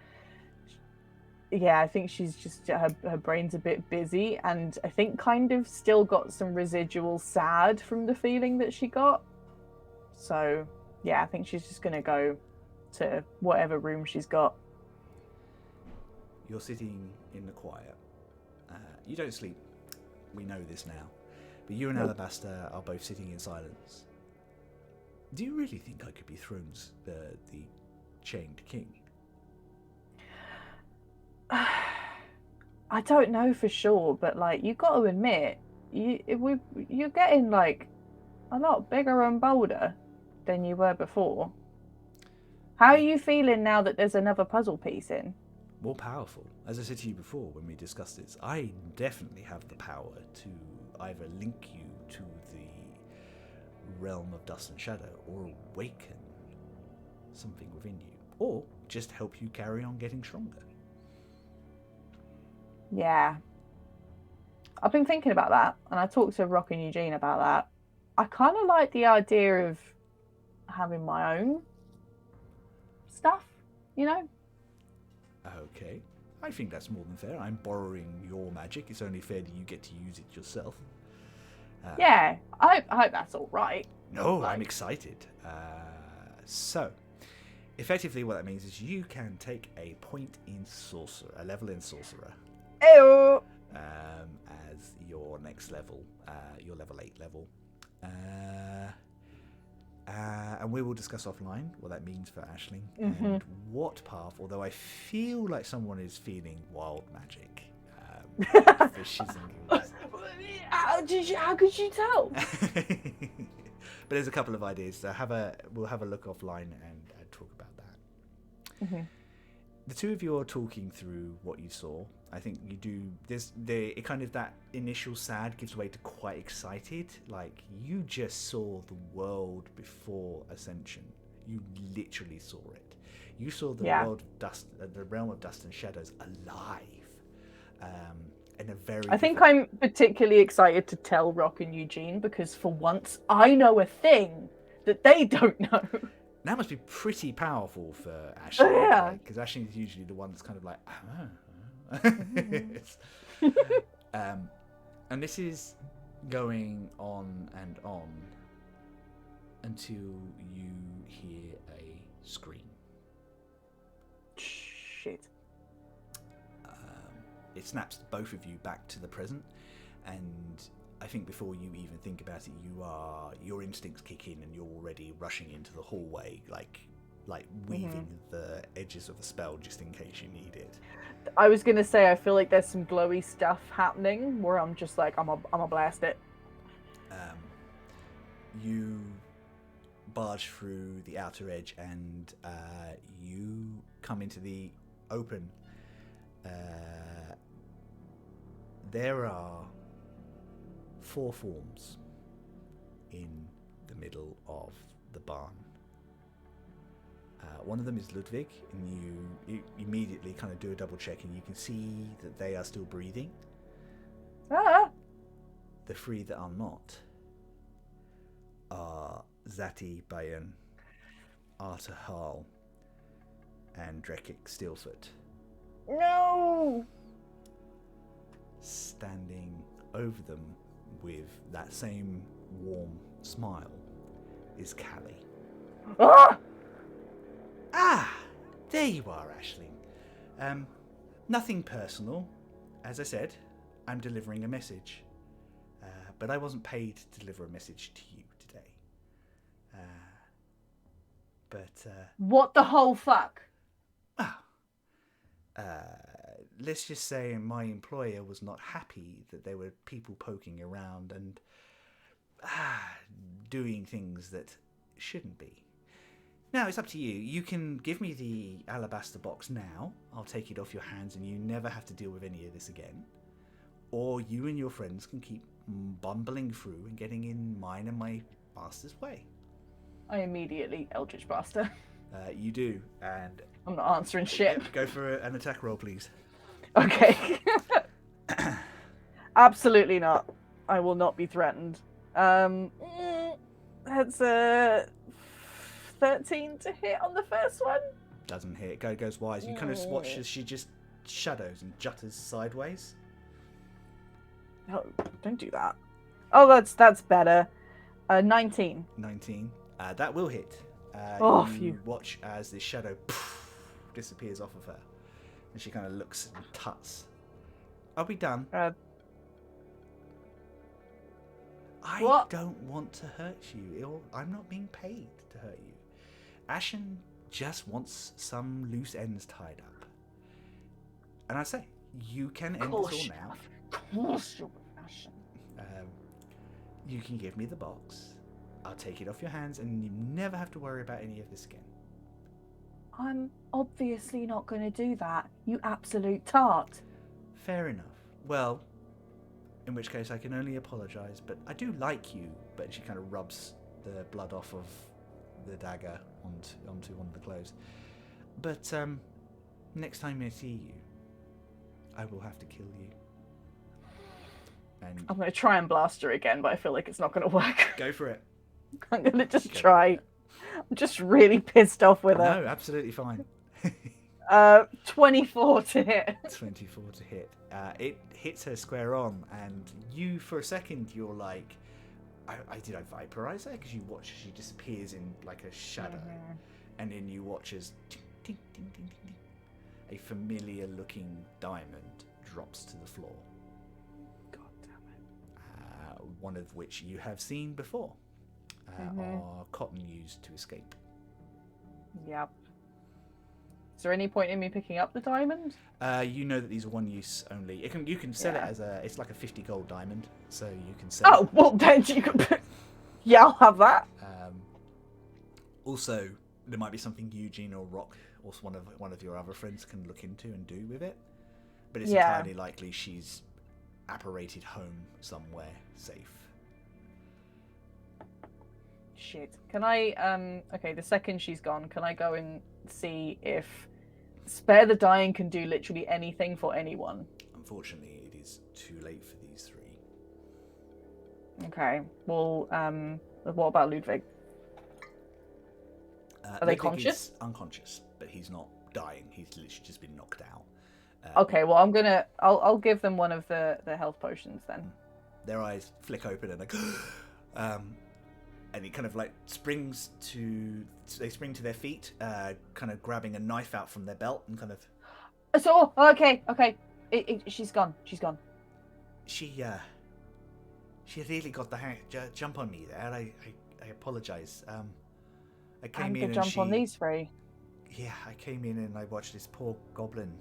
yeah, I think she's just, her brain's a bit busy, and I think kind of still got some residual sad from the feeling that she got. So yeah, I think she's just gonna go to whatever room she's got. You're sitting in the quiet. You don't sleep. We know this now. But you and Alabaster are both sitting in silence. Do you really think I could be throne's the chained king? I don't know for sure, but like, you got to admit, you're getting like a lot bigger and bolder than you were before. How are you feeling now that there's another puzzle piece in? More powerful. As I said to you before when we discussed this, I definitely have the power to either link you to the realm of dust and shadow, or awaken something within you, or just help you carry on getting stronger. Yeah. I've been thinking about that, and I talked to Rock and Eugene about that. I kind of like the idea of having my own stuff, you know? Okay. I think that's more than fair. I'm borrowing your magic. It's only fair that you get to use it yourself. Yeah, I hope that's all right. No, like... I'm excited. So, effectively what that means is you can take a point in sorcerer, a level in sorcerer. Ew. As your next level, your level 8 level. And we will discuss offline what that means for Aisling, and what path, although I feel like someone is feeling wild magic. How could you tell? But there's a couple of ideas, so we'll have a look offline and talk about that. Mm-hmm. The two of you are talking through what you saw. I think you do. It kind of, that initial sad gives way to quite excited. Like, you just saw the world before Ascension. You literally saw it. You saw the Yeah. world of dust, the realm of dust and shadows alive. In a very I think different... I'm particularly excited to tell Rock and Eugene because for once I know a thing that they don't know. That must be pretty powerful for Ashley, Yeah. because Ashley is usually the one that's kind of like, and this is going on and on until you hear a scream. Shit. It snaps both of you back to the present, and I think before you even think about it, your instincts kick in, and you're already rushing into the hallway, like weaving the edges of the spell just in case you need it. I was gonna say I feel like there's some glowy stuff happening where I'm just like I'm a blast it. You barge through the outer edge, and you come into the open. There are 4 forms in the middle of the barn. One of them is Ludwig, and you immediately kind of do a double check, and you can see that they are still breathing. Ah! The 3 that are not are Zati Bayan, Arta Hall, and Drekik Steelfoot. No! Standing over them with that same warm smile is Callie. Ah! Ah! There you are, Aisling. Nothing personal. As I said, I'm delivering a message. But I wasn't paid to deliver a message to you today. What the whole fuck? Let's just say my employer was not happy that there were people poking around and doing things that shouldn't be. Now, it's up to you. You can give me the alabaster box now. I'll take it off your hands and you never have to deal with any of this again. Or you and your friends can keep bumbling through and getting in mine and my master's way. I immediately Eldritch Blaster. You do, and... I'm not answering shit. Yep, go for an attack roll, please. Okay. Absolutely not. I will not be threatened. That's a 13 to hit on the first one. Doesn't hit. Goes wise. You kind of watch as she just shadows and jutters sideways. Oh, don't do that. Oh, that's better. 19. 19. That will hit. You watch as this shadow disappears off of her. And she kind of looks and tuts. Are we done? I don't want to hurt you. I'm not being paid to hurt you. Ashen just wants some loose ends tied up. And I say, you can end this all now. Of course you're Ashen. You can give me the box. I'll take it off your hands and you never have to worry about any of this again. I'm obviously not going to do that, you absolute tart. Fair enough. Well, in which case I can only apologise, but I do like you. But she kind of rubs the blood off of the dagger onto one of the clothes. But next time I see you, I will have to kill you. And I'm going to try and blast her again, but I feel like it's not going to work. Go for it. I'm going to just try. I'm just really pissed off with her. No, absolutely fine. 24 to hit. 24 to hit. It hits her square on, and you, for a second, you're like, did I vaporize her? Because you watch as she disappears in like a shadow, and then you watch as ding, ding, ding, ding, ding, a familiar-looking diamond drops to the floor. God damn it! One of which you have seen before. Are cotton used to escape. Yep. Is there any point in me picking up the diamond? You know that these are one use only. You can sell it as it's like a 50 gold diamond, so you can sell it. Oh, well then you can yeah, I'll have that. Also, there might be something Eugene or Rock or one of your other friends can look into and do with it. But it's entirely likely she's apparated home somewhere safe. Shit. Can I, okay, the second she's gone, can I go and see if Spare the Dying can do literally anything for anyone? Unfortunately, it is too late for these three. Okay. Well, what about Ludwig? Are they Ludwig conscious? is unconscious, but he's not dying. He's literally just been knocked out. Okay, well, I'll give them one of the health potions then. Their eyes flick open and like, and it kind of like they spring to their feet, kind of grabbing a knife out from their belt and kind of. So, okay. She's gone. She really got the jump on me there. I apologize. I came in and jump on these three. Yeah, I came in and I watched this poor goblin.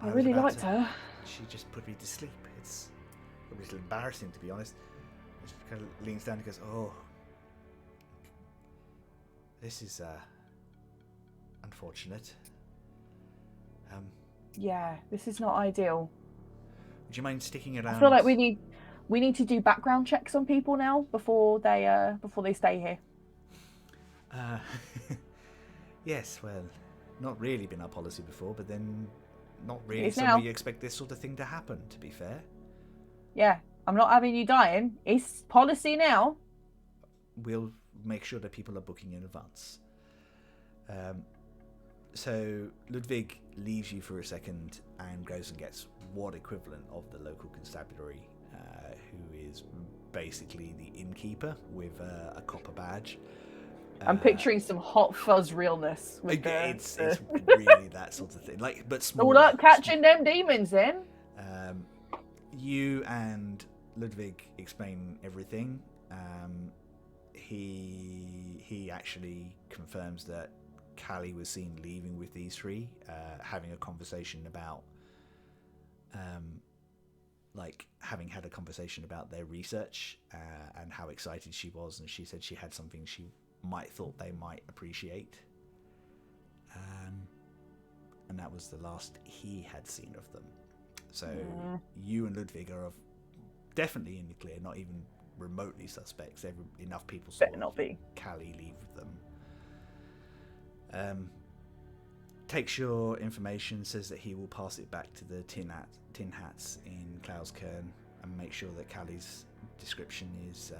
I really liked her. She just put me to sleep. It's a little embarrassing, to be honest. She kind of leans down and goes, "Oh, this is unfortunate. Yeah, this is not ideal. Would you mind sticking around?" I feel like we need to do background checks on people now before they stay here. Yes, well, not really been our policy before, but then not really It's somewhere now. you expect this sort of thing to happen, to be fair. Yeah, I'm not having you dying. It's policy now. We'll make sure that people are booking in advance. So Ludwig leaves you for a second and goes and gets what equivalent of the local constabulary, who is basically the innkeeper with a copper badge. I'm picturing some hot fuzz realness. With it's really that sort of thing, but smaller. All up catching them demons in. You and Ludwig explain everything. He actually confirms that Callie was seen leaving with these three, having a conversation about, having had a conversation about their research and how excited she was, and she said she had something she thought they might appreciate. And that was the last he had seen of them. So you and Ludwig are definitely in the clear, not even remotely suspects. Enough people saw Callie leave with them. Takes your information, says that he will pass it back to the tin hats in Klauskern and make sure that Callie's description is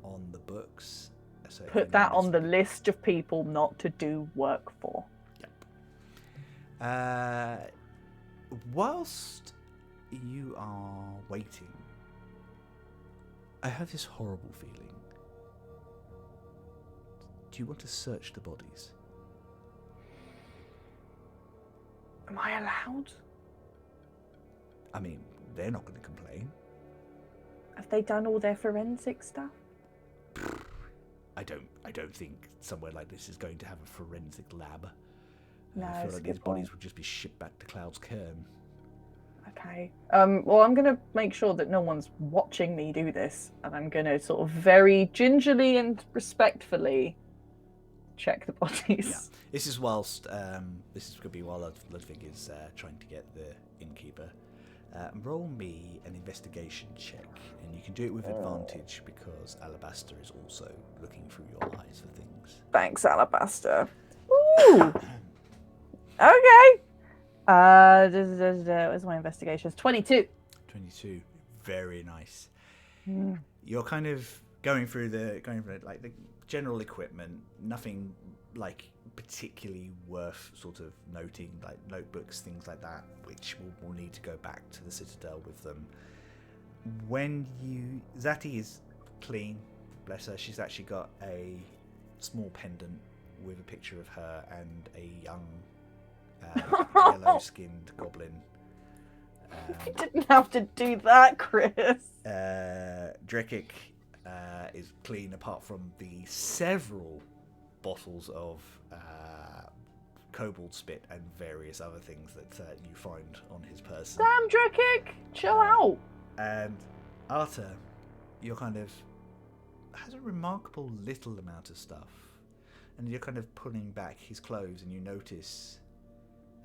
on the books. So put that on the list of people not to do work for. Yep. Whilst you are waiting, I have this horrible feeling. Do you want to search the bodies? Am I allowed? I mean, they're not going to complain. Have they done all their forensic stuff? I don't think somewhere like this is going to have a forensic lab. No, I feel like these bodies would just be shipped back to Cloud's Cairn. Okay. Well, I'm going to make sure that no one's watching me do this, and I'm going to sort of very gingerly and respectfully check the bodies. Yeah. This is whilst this is going to be while Ludwig is trying to get the innkeeper. Roll me an investigation check, and you can do it with advantage because Alabaster is also looking through your eyes for things. Thanks, Alabaster. Ooh. Okay. Where's my investigations? 22. 22. Very nice. You're kind of going through the general equipment. Nothing particularly worth sort of noting, like notebooks, things like that, which will need to go back to the Citadel with them. Zati is clean, bless her. She's actually got a small pendant with a picture of her and a young yellow-skinned goblin. You didn't have to do that, Chris. Drekic is clean apart from the several bottles of kobold spit and various other things that you find on his person. Damn, Drekic! Chill out! And Arta, you're has a remarkable little amount of stuff. And you're kind of pulling back his clothes and you notice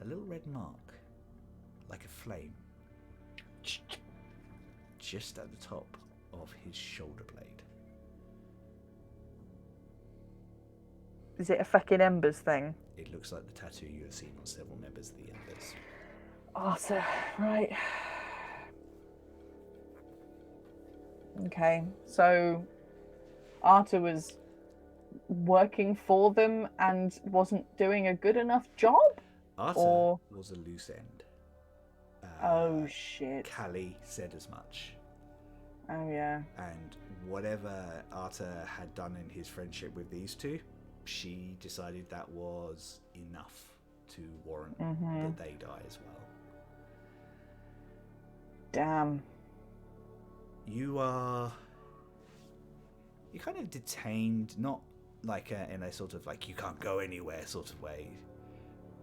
a little red mark, like a flame, just at the top of his shoulder blade. Is it a fucking Embers thing? It looks like the tattoo you have seen on several members of the Embers. Arthur, right. Okay, so Arthur was working for them and wasn't doing a good enough job? Arthur was a loose end. Oh, shit. Callie said as much. Oh, yeah. And whatever Arthur had done in his friendship with these two, she decided that was enough to warrant that they die as well. Damn. You're kind of detained, not like in a sort of like you can't go anywhere sort of way.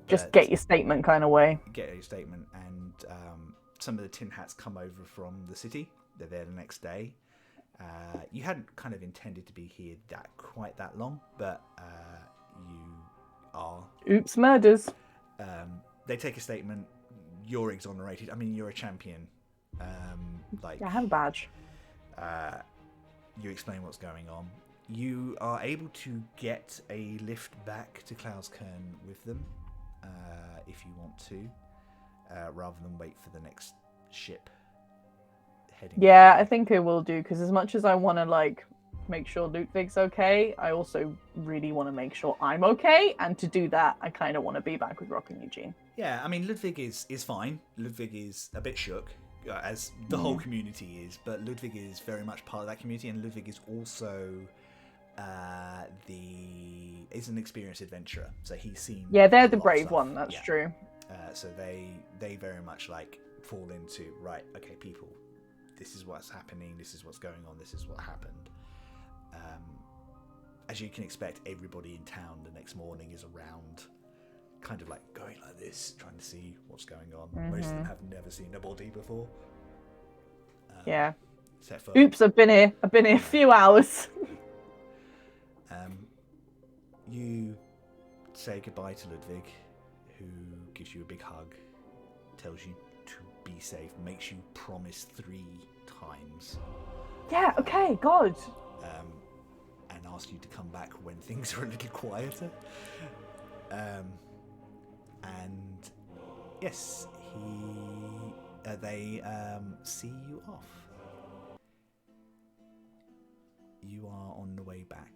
Just get your statement kind of way. Get your statement, and some of the Tin Hats come over from the city. They're there the next day. You hadn't kind of intended to be here quite that long, but you are. Oops, murders. They take a statement. You're exonerated. I mean, you're a champion. I have a badge. You explain what's going on. You are able to get a lift back to Cloudscairn with them, if you want to, rather than wait for the next ship heading. Yeah, I think I will do, because as much as I want to make sure Ludwig's okay, I also really want to make sure I'm okay, and to do that, I kind of want to be back with Rock and Eugene. Yeah, I mean, Ludwig is fine. Ludwig is a bit shook, as the whole community is, but Ludwig is very much part of that community, and Ludwig is also is an experienced adventurer, so he's seen. Yeah, they're the brave one. That's true. So they very much fall into right. Okay, people, this is what's happening. This is what's going on. This is what happened. As you can expect, everybody in town the next morning is around, kind of going like this, trying to see what's going on. Most of them have never seen a body before. Yeah. Except for, oops, I've been here a few hours. You say goodbye to Ludwig, who gives you a big hug, tells you to be safe, makes you promise 3 times. Yeah, okay, God. And asks you to come back when things are a little quieter. And yes, they see you off. You are on the way back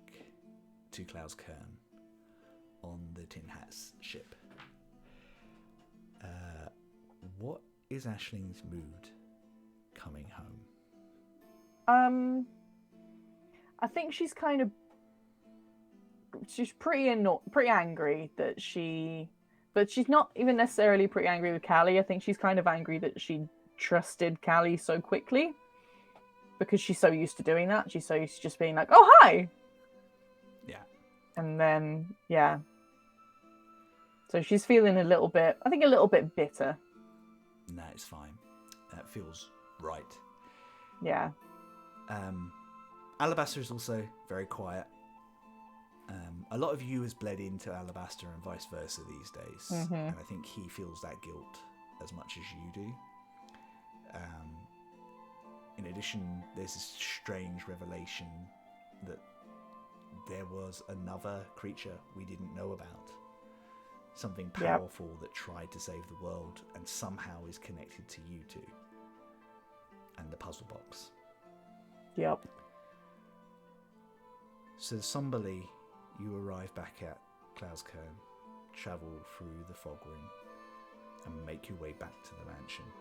to Cloudscairn on the Tin Hats ship. What is Aisling's mood coming home? I think she's pretty angry but she's not even necessarily pretty angry with Callie. I think she's kind of angry that she trusted Callie so quickly, because she's so used to doing that. She's so used to just being like, "Oh, hi." Yeah. And then, yeah. So she's feeling a little bit bitter. No, it's fine. That feels right. Yeah. Alabaster is also very quiet. A lot of you has bled into Alabaster and vice versa these days. And I think he feels that guilt as much as you do. In addition, there's this strange revelation that there was another creature we didn't know about. Something powerful that tried to save the world and somehow is connected to you two. And the puzzle box. Yep. So somberly, you arrive back at Cloudscairn, travel through the fog ring, and make your way back to the mansion.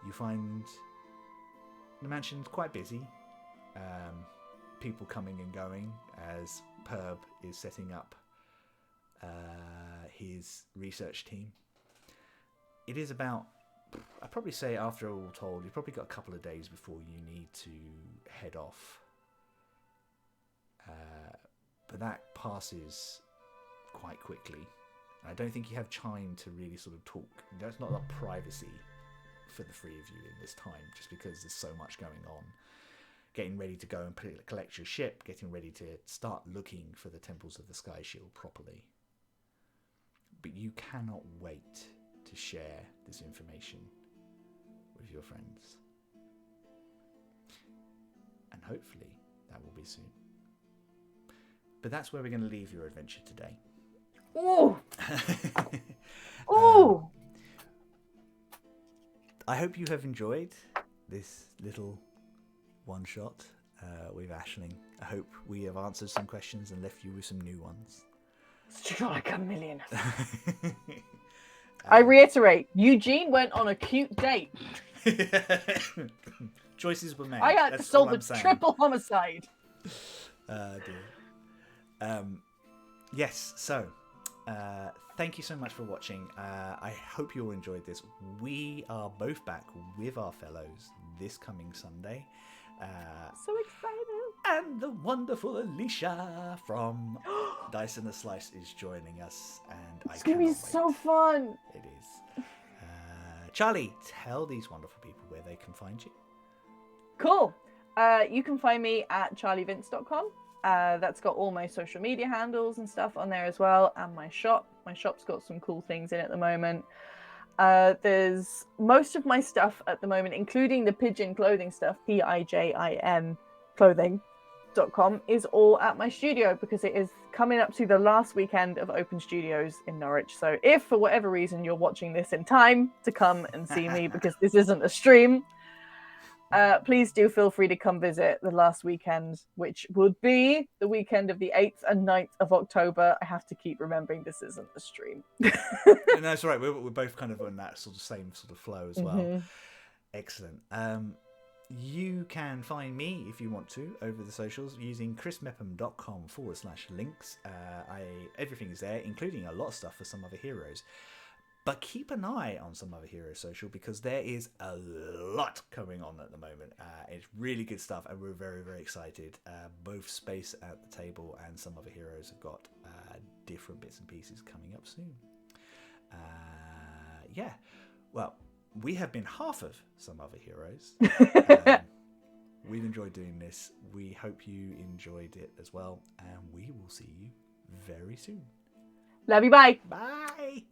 You find the mansion's quite busy. People coming and going as Perb is setting up his research team. It is about, I'd probably say after all told, you've probably got a couple of days before you need to head off. But that passes quite quickly. I don't think you have time to really sort of talk. There's not a lot of privacy for the 3 of you in this time, just because there's so much going on. Getting ready to go and collect your ship, getting ready to start looking for the Temples of the Sky Shield properly. But you cannot wait to share this information with your friends. and hopefully that will be soon. But that's where we're going to leave your adventure today. Ooh! Ooh! I hope you have enjoyed this little one-shot with Aisling. I hope we have answered some questions and left you with some new ones. It's like a million. I reiterate, Eugene went on a cute date. Choices were made. I had to solve a triple homicide. Dear. Yes, so thank you so much for watching. I hope you all enjoyed this. We are both back with our fellows this coming Sunday. So excited. And the wonderful Alicia from Dice and a Slice is joining us. And It's going to be so fun. It is. Charlie, tell these wonderful people where they can find you. Cool. You can find me at charlievince.com. That's got all my social media handles and stuff on there as well. And my shop. My shop's got some cool things in at the moment. There's most of my stuff at the moment, including the pigeon clothing stuff, PIJIN clothing.com, is all at my studio because it is coming up to the last weekend of open studios in Norwich. So if for whatever reason you're watching this in time to come and see me because this isn't a stream, please do feel free to come visit the last weekend, which would be the weekend of the 8th and 9th of October. I have to keep remembering this isn't a stream. No, that's right. We're both kind of on that sort of same sort of flow as well. Excellent. You can find me, if you want to, over the socials using chrismepham.com/links. Everything is there, including a lot of stuff for some other heroes. But keep an eye on Some Other Heroes social because there is a lot going on at the moment. It's really good stuff and we're very, very excited. Both Space at the Table and Some Other Heroes have got different bits and pieces coming up soon. Yeah, well, we have been half of Some Other Heroes. We've enjoyed doing this. We hope you enjoyed it as well. And we will see you very soon. Love you, bye. Bye.